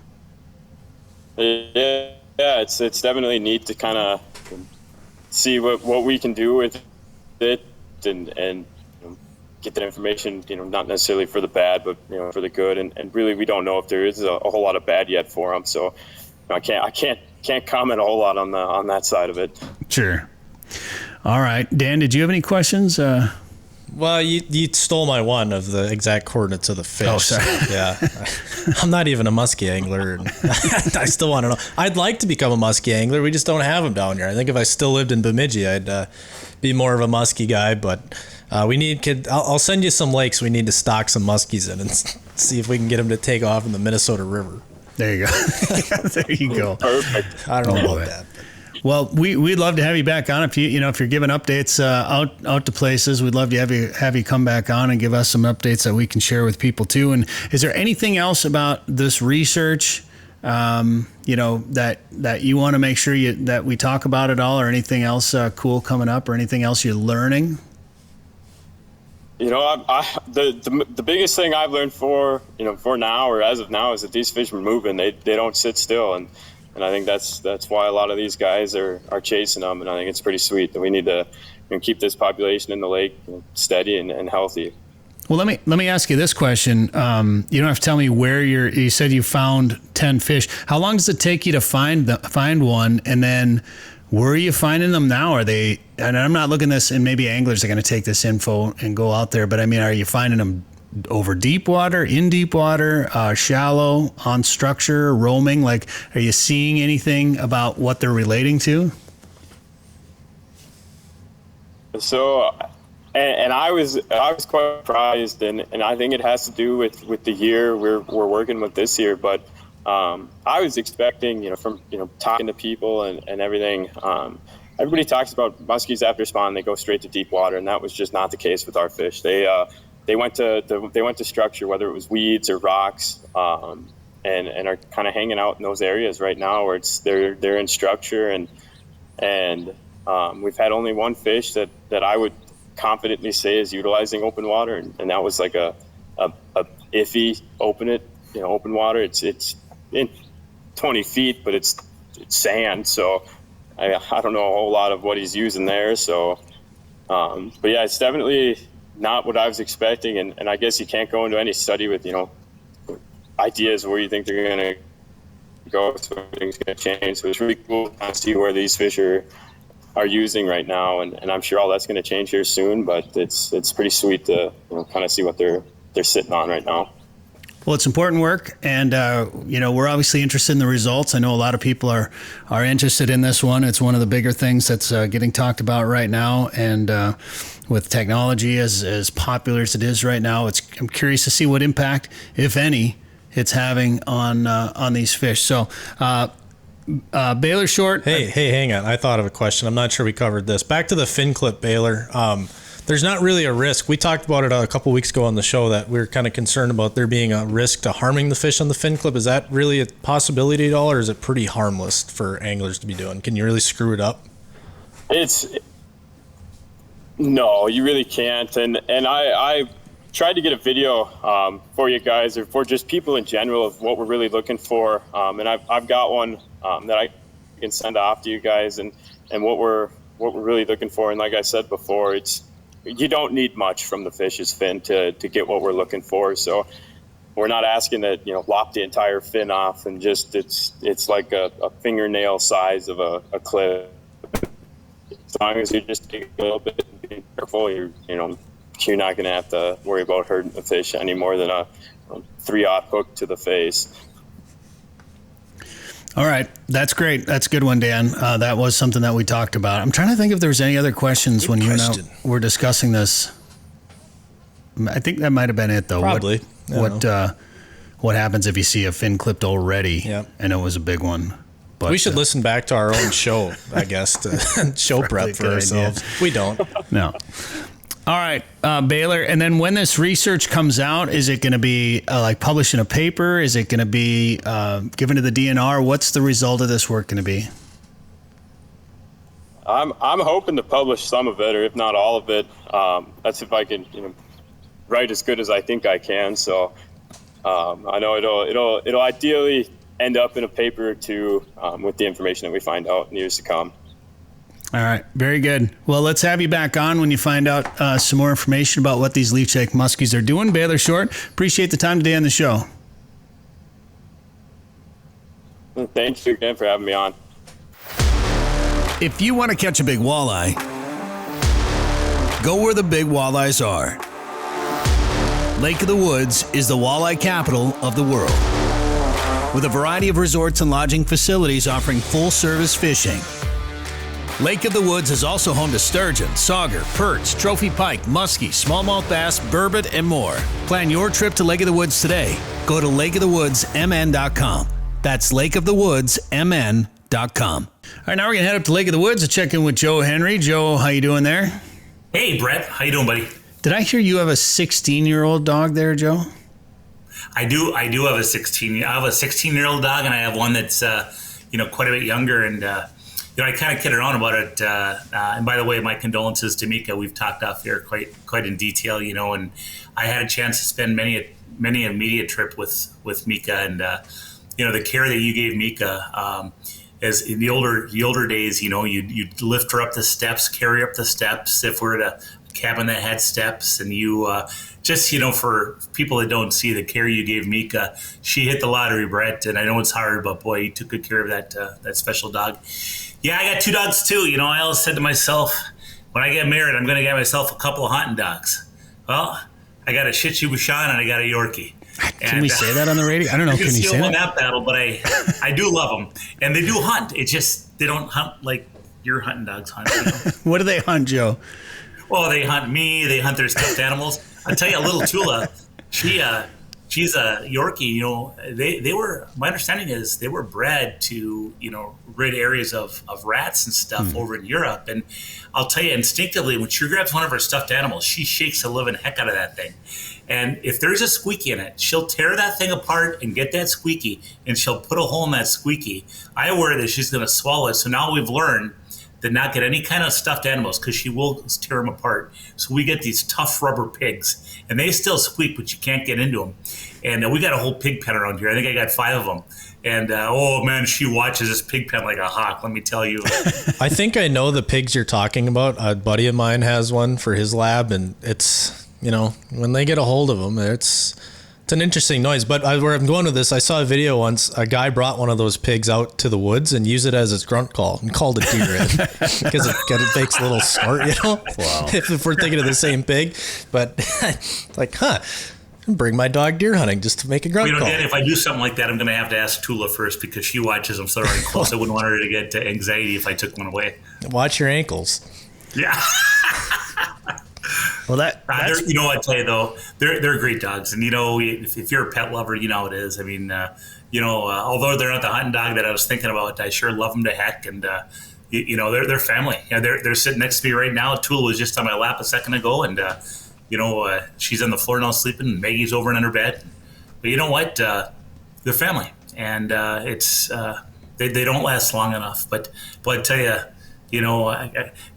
Yeah, it's definitely neat to kind of see what we can do with it and get that information, not necessarily for the bad, but for the good. And really, we don't know if there is a whole lot of bad yet for them. So I can't comment a whole lot on that side of it. Sure. All right, Dan, did you have any questions? Well, you stole my one of the exact coordinates of the fish. Oh, sorry. Yeah. I'm not even a musky angler. And I still want to know. I'd like to become a musky angler. We just don't have them down here. I think if I still lived in Bemidji, I'd be more of a musky guy. But I'll send you some lakes we need to stock some muskies in and see if we can get them to take off in the Minnesota River. There you go. There you go. Perfect. I don't know about that. Well, we'd love to have you back on if you're giving updates out to places. We'd love to have you come back on and give us some updates that we can share with people too. And is there anything else about this research that you want to make sure that we talk about at all, or anything else cool coming up, or anything else you're learning? The biggest thing I've learned for now, or as of now, is that these fish are moving. They don't sit still, and I think that's why a lot of these guys are chasing them. And I think it's pretty sweet that we need to keep this population in the lake steady and healthy. Well, let me ask you this question. You don't have to tell me where you said you found 10 fish. How long does it take you to find one? And then where are you finding them now? Are they, and I'm not looking at this, and maybe anglers are going to take this info and go out there, but I mean, are you finding them over deep water, in deep water, shallow, on structure, roaming? Like, are you seeing anything about what they're relating to? So, and I was quite surprised, and I think it has to do with the year we're working with this year. But I was expecting, from talking to people and everything. Everybody talks about muskies after spawn, they go straight to deep water, and that was just not the case with our fish. They went to structure, whether it was weeds or rocks, and are kind of hanging out in those areas right now where they're in structure, and we've had only one fish that I would confidently say is utilizing open water, and that was like a iffy open water. It's in 20 feet, but it's sand, so I don't know a whole lot of what he's using there. So, but yeah, it's definitely not what I was expecting, and I guess you can't go into any study with ideas where you think they're going to go, so everything's going to change. So it's really cool to see where these fish are using right now, and I'm sure all that's going to change here soon. But it's pretty sweet to kind of see what they're sitting on right now. Well, it's important work, and we're obviously interested in the results. I know a lot of people are interested in this one. It's one of the bigger things that's getting talked about right now, and with technology as popular as it is right now, I'm curious to see what impact, if any, it's having on these fish. So, Baylor short. Hey, hang on. I thought of a question. I'm not sure we covered this. Back to the fin clip, Baylor. There's not really a risk. We talked about it a couple weeks ago on the show that we were kind of concerned about there being a risk to harming the fish on the fin clip. Is that really a possibility at all, or is it pretty harmless for anglers to be doing? Can you really screw it up? No, you really can't. And I tried to get a video for you guys, or for just people in general, of what we're really looking for. And I've got one that I can send off to you guys, and what we're really looking for. And like I said before, you don't need much from the fish's fin to get what we're looking for. So we're not asking that lop the entire fin off, and just it's like a fingernail size of a clip. As long as you just take a little bit and be careful, you're not going to have to worry about hurting the fish any more than a 3/0 hook to the face. All right. That's great. That's a good one, Dan. That was something that we talked about. I'm trying to think if there was any other questions when you and I were discussing this. I think that might have been it, though. Probably. What happens if you see a fin clipped already? Yep. And it was a big one. But we should listen back to our own show, I guess, to show prep for ourselves. Idea. We don't. No. All right, Baylor. And then when this research comes out, is it going to be like published in a paper? Is it going to be given to the DNR? What's the result of this work going to be? I'm hoping to publish some of it, or if not all of it. That's if I can write as good as I think I can. So I know it'll ideally end up in a paper or two with the information that we find out in years to come. All right. Very good. Well, let's have you back on when you find out some more information about what these Leech Lake Muskies are doing. Baylor Short, appreciate the time today on the show. Thank you again for having me on. If you want to catch a big walleye, go where the big walleyes are. Lake of the Woods is the walleye capital of the world, with a variety of resorts and lodging facilities offering full-service fishing. Lake of the Woods is also home to sturgeon, sauger, perch, trophy pike, muskie, smallmouth bass, burbot, and more. Plan your trip to Lake of the Woods today. Go to lakeofthewoodsmn.com. That's lakeofthewoodsmn.com. All right, now we're going to head up to Lake of the Woods to check in with Joe Henry. Joe, how you doing there? Hey, Brett. How you doing, buddy? Did I hear you have a 16-year-old dog there, Joe? I do have a 16-year-old dog, and I have one that's quite a bit younger, and I kind of kid around about it. And by the way, my condolences to Mika. We've talked off here quite in detail, and I had a chance to spend many a media trip with Mika, and the care that you gave Mika. As in the older days, you'd lift her up the steps, carry her up the steps. If we're at a cabin that had steps, and you for people that don't see the care you gave Mika, she hit the lottery, Bret. And I know it's hard, but boy, you took good care of that special dog. Yeah, I got 2 dogs too. I always said to myself, when I get married, I'm going to get myself a couple of hunting dogs. Well, I got a Shih Tzu Bashan and I got a Yorkie. Can we say that on the radio? I don't know. Can you say that battle? But I do love them, and they do hunt. It's just they don't hunt like your hunting dogs hunt. What do they hunt, Joe? Well, they hunt me. They hunt their stuffed animals. I tell you, little Tula, she's a Yorkie. They were. My understanding is they were bred to rid areas of rats and stuff over in Europe. And I'll tell you, instinctively, when she grabs one of her stuffed animals, she shakes the living heck out of that thing. And if there's a squeaky in it, she'll tear that thing apart and get that squeaky, and she'll put a hole in that squeaky. I worry that she's going to swallow it. So now we've learned to not get any kind of stuffed animals because she will tear them apart. So we get these tough rubber pigs, and they still squeak, but you can't get into them. And we got a whole pig pen around here. I think I got 5 of them. And, oh, man, she watches this pig pen like a hawk, let me tell you. I think I know the pigs you're talking about. A buddy of mine has one for his lab, and it's... when they get a hold of them, it's an interesting noise. But where I'm going with this, I saw a video once. A guy brought one of those pigs out to the woods and used it as his grunt call and called it deer in because it makes a little snort, Wow. If we're thinking of the same pig. But bring my dog deer hunting just to make a grunt call. Dad, if I do something like that, I'm going to have to ask Tula first because she watches them so darn close. I wouldn't want her to get anxiety if I took one away. Watch your ankles. Yeah. Well, I tell you though, they're great dogs, and if you're a pet lover, you know how it is. I mean, although they're not the hunting dog that I was thinking about, I sure love them to heck, and they're family. They're sitting next to me right now. Tula was just on my lap a second ago, and she's on the floor now sleeping, and Maggie's over in her bed. But you know what? They're family, and it's they don't last long enough. But I tell you,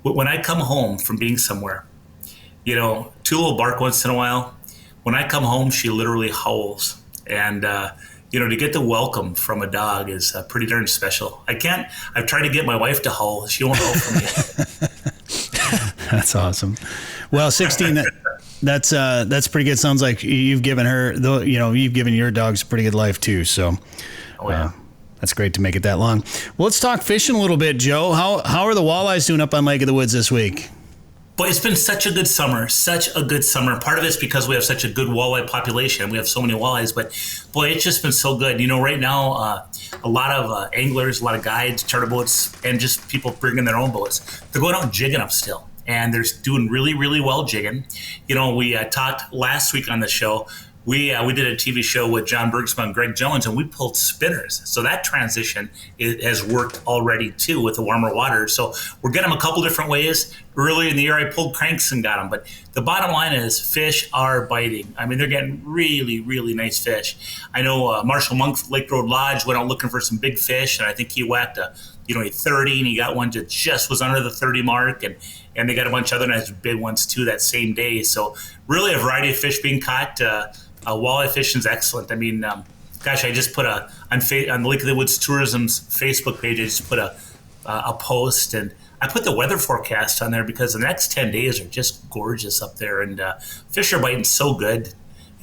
when I come home from being somewhere. Tula will bark once in a while. When I come home, she literally howls. And, to get the welcome from a dog is pretty darn special. I've tried to get my wife to howl. She won't howl for me. That's awesome. Well, 16, that's pretty good. Sounds like you've given her, you've given your dogs a pretty good life too. So, that's great to make it that long. Well, let's talk fishing a little bit, Joe. How are the walleyes doing up on Lake of the Woods this week? But it's been such a good summer. Part of it's because we have such a good walleye population. We have so many walleyes, but boy, it's just been so good. Right now, a lot of anglers, a lot of guides, charter boats, and just people bringing their own boats. They're going out and jigging up still, and they're doing really, really well jigging. We talked last week on the show. We did a TV show with John Bergsma and Greg Jones, and we pulled spinners. So that transition has worked already, too, with the warmer water. So we're getting them a couple different ways. Earlier in the year, I pulled cranks and got them. But the bottom line is fish are biting. I mean, they're getting really, really nice fish. I know Marshall Monk, Lake Road Lodge, went out looking for some big fish, and I think he whacked a 30, and he got one that just was under the 30 mark. And they got a bunch of other nice big ones, too, that same day. So really a variety of fish being caught. Walleye fishing is excellent. I mean, I just put on the Lake of the Woods Tourism's Facebook page, I just put a post, and I put the weather forecast on there because the next 10 days are just gorgeous up there, and fish are biting so good.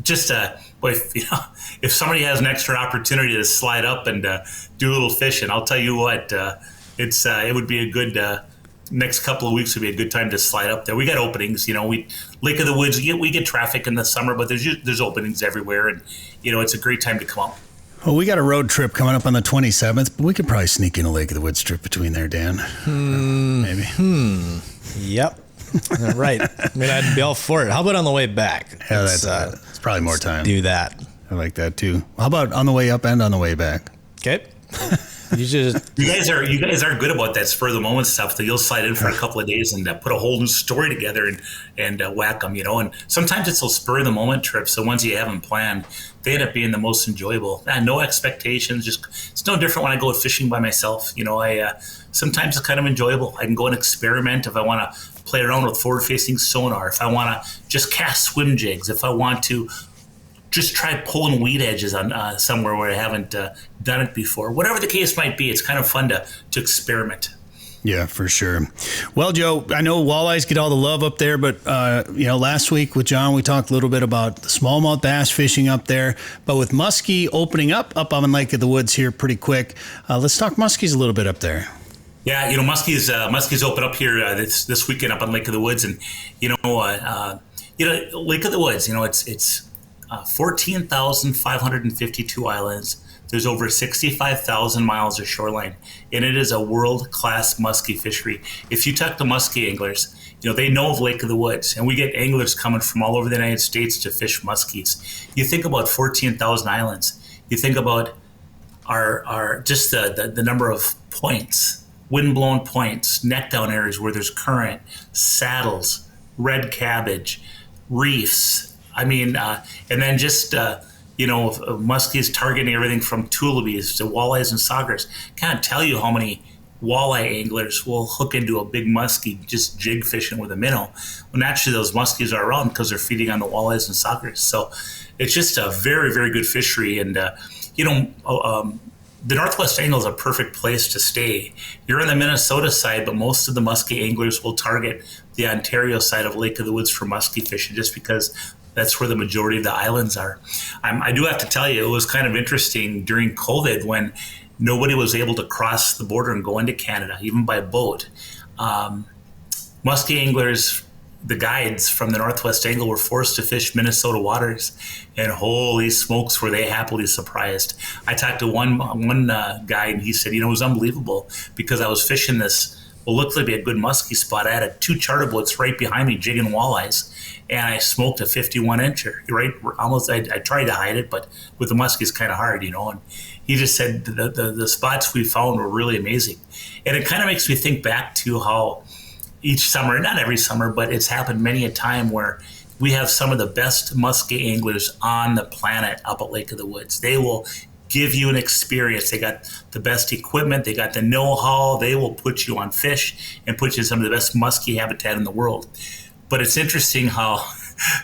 Just if somebody has an extra opportunity to slide up and do a little fishing, I'll tell you what, it would be a good. Next couple of weeks would be a good time to slide up there. We got openings, Lake of the Woods. We get traffic in the summer, but there's openings everywhere, and it's a great time to come out. Well, we got a road trip coming up on the 27th, but we could probably sneak in a Lake of the Woods trip between there, Dan. Maybe. Yep. Right. I mean, I'd be all for it. How about on the way back? Yeah, that's probably more time. Do that. I like that too. How about on the way up and on the way back? Okay. You guys are good about that spur of the moment stuff. That you'll slide in for a couple of days and put a whole story together and whack them, And sometimes it's those spur of the moment trips. The ones you haven't planned, they end up being the most enjoyable. No expectations. Just it's no different when I go fishing by myself. I sometimes it's kind of enjoyable. I can go and experiment if I want to play around with forward-facing sonar. If I want to just cast swim jigs. If I want to just try pulling weed edges on somewhere where I haven't done it before. Whatever the case might be, it's kind of fun to experiment. Yeah, for sure. Well, Joe, I know walleyes get all the love up there, but last week with John, we talked a little bit about the smallmouth bass fishing up there. But with muskie opening up on Lake of the Woods here pretty quick, let's talk muskies a little bit up there. Yeah, muskies open up here this weekend up on Lake of the Woods, and Lake of the Woods, it's 14,552 islands. There's over 65,000 miles of shoreline, and it is a world-class muskie fishery. If you talk to muskie anglers, they know of Lake of the Woods, and we get anglers coming from all over the United States to fish muskies. You think about 14,000 islands. You think about our just the number of points, wind-blown points, neck-down areas where there's current, saddles, red cabbage, reefs. And then just, muskies targeting everything from tulipies to walleyes and saugers. Can't tell you how many walleye anglers will hook into a big muskie just jig fishing with a minnow. Well, naturally, those muskies are around because they're feeding on the walleyes and saugers. So it's just a very, very good fishery. And, the Northwest Angle is a perfect place to stay. You're on the Minnesota side, but most of the muskie anglers will target the Ontario side of Lake of the Woods for muskie fishing just because that's where the majority of the islands are. I do have to tell you, it was kind of interesting during COVID when nobody was able to cross the border and go into Canada, even by boat. Muskie anglers, the guides from the Northwest Angle, were forced to fish Minnesota waters, and holy smokes, were they happily surprised. I talked to one guide, and he said, it was unbelievable because I was fishing this, what looked to be a good muskie spot. I had 2 charter boats right behind me jigging walleyes, and I smoked a 51-incher, right? Almost, I tried to hide it, but with the muskie, it's kind of hard, and he just said the spots we found were really amazing. And it kind of makes me think back to how each summer, not every summer, but it's happened many a time where we have some of the best muskie anglers on the planet up at Lake of the Woods. They will give you an experience. They got the best equipment. They got the know-how. They will put you on fish and put you in some of the best muskie habitat in the world. But it's interesting how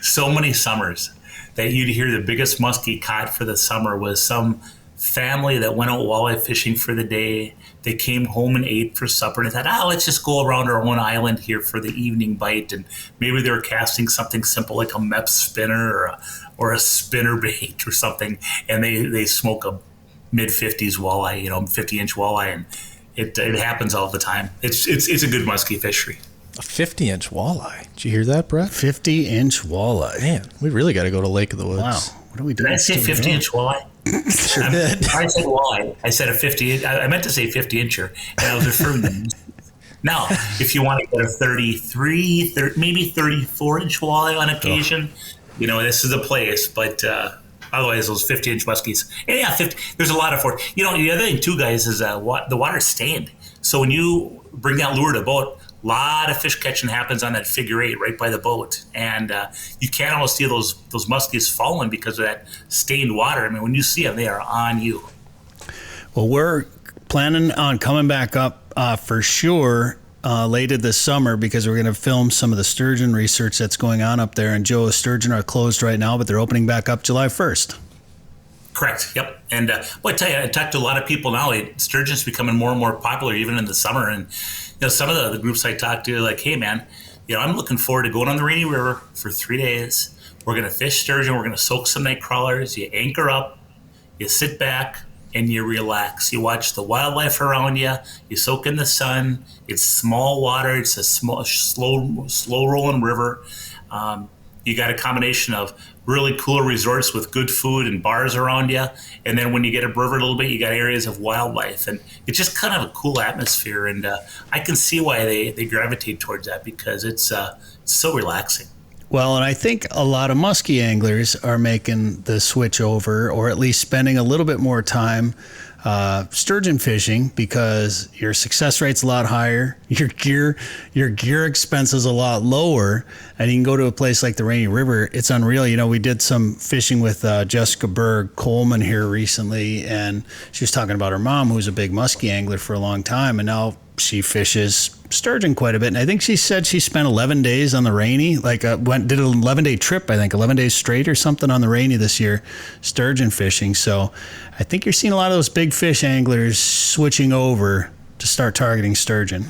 so many summers that you'd hear the biggest muskie caught for the summer was some family that went out walleye fishing for the day. They came home and ate for supper and they thought, let's just go around our own island here for the evening bite. And maybe they were casting something simple like a MEP spinner or a spinner bait or something. And they smoke a mid-50s walleye, 50-inch walleye. And it happens all the time. It's a good muskie fishery. A 50-inch walleye. Did you hear that, Brett? 50-inch walleye. Man, we really got to go to Lake of the Woods. Wow. What are we doing? Did I say 50-inch walleye? Sure did. I said walleye. I said a 50. I meant to say 50-incher, and I was referring to. Now, if you want to get a 33, maybe 34-inch walleye on occasion, this is a place. But otherwise, those 50-inch muskies. And yeah, 50. There's a lot of force. The other thing too, guys, is the water's stained. So when you bring that lure to the boat, a lot of fish catching happens on that figure 8 right by the boat. And you can't almost see those muskies falling because of that stained water. I mean, when you see them, they are on you. Well, we're planning on coming back up for sure later this summer because we're going to film some of the sturgeon research that's going on up there. And Joe, sturgeon are closed right now, but they're opening back up July 1st. Correct. Yep. And I tell you, I talked to a lot of people now. Sturgeon's becoming more and more popular even in the summer. And some of the groups I talked to are like, hey, man, I'm looking forward to going on the Rainy River for 3 days. We're going to fish sturgeon. We're going to soak some night crawlers. You anchor up, you sit back, and you relax. You watch the wildlife around you. You soak in the sun. It's small water. It's a small, slow rolling river. You got a combination of really cool resorts with good food and bars around you. And then when you get a river a little bit, you got areas of wildlife. And it's just kind of a cool atmosphere. And I can see why they gravitate towards that because it's so relaxing. Well, and I think a lot of muskie anglers are making the switch over or at least spending a little bit more time sturgeon fishing because your success rate's a lot higher, your gear expense is a lot lower, and you can go to a place like the Rainy River. It's unreal. You know, we did some fishing with Jessica Berg Coleman here recently, and she was talking about her mom, who's a big muskie angler for a long time, and now she fishes sturgeon quite a bit. And I think she said she spent 11 days on the Rainy, did an 11-day trip, I think, 11 days straight or something on the Rainy this year, sturgeon fishing. So I think you're seeing a lot of those big fish anglers switching over to start targeting sturgeon.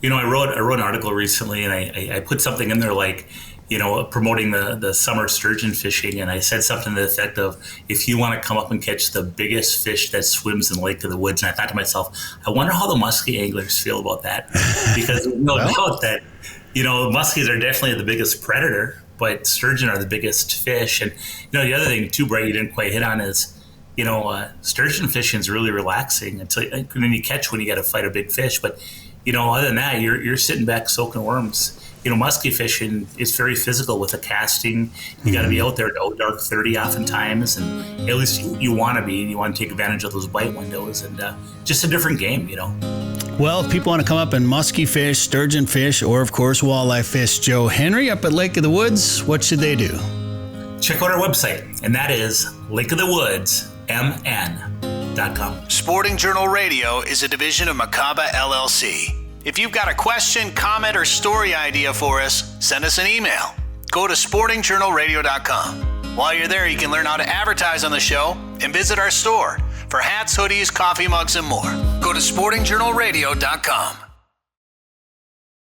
You know, I wrote an article recently, and I put something in there like, you know, promoting the summer sturgeon fishing, and I said something to the effect of, if you want to come up and catch the biggest fish that swims in Lake of the Woods. And I thought to myself, I wonder how the muskie anglers feel about that, because no doubt that, you know, muskies are definitely the biggest predator, but sturgeon are the biggest fish. And, you know, the other thing too, Bret, you didn't quite hit on is, you know, sturgeon fishing is really relaxing until you catch when you got to fight a big fish. But, you know, other than that, you're sitting back soaking worms. You know, muskie fishing is very physical with the casting. You got to be out there at dark 30 oftentimes, and at least you want to be. You want to take advantage of those bite windows, and just a different game, you know. Well, if people want to come up and muskie fish, sturgeon fish, or of course walleye fish Joe Henry up at Lake of the Woods, what should they do? Check out our website, and that is lakeofthewoodsmn.com. Sporting Journal Radio is a division of Makaba LLC. If you've got a question, comment, or story idea for us, send us an email. Go to sportingjournalradio.com. While you're there, you can learn how to advertise on the show and visit our store for hats, hoodies, coffee mugs, and more. Go to sportingjournalradio.com.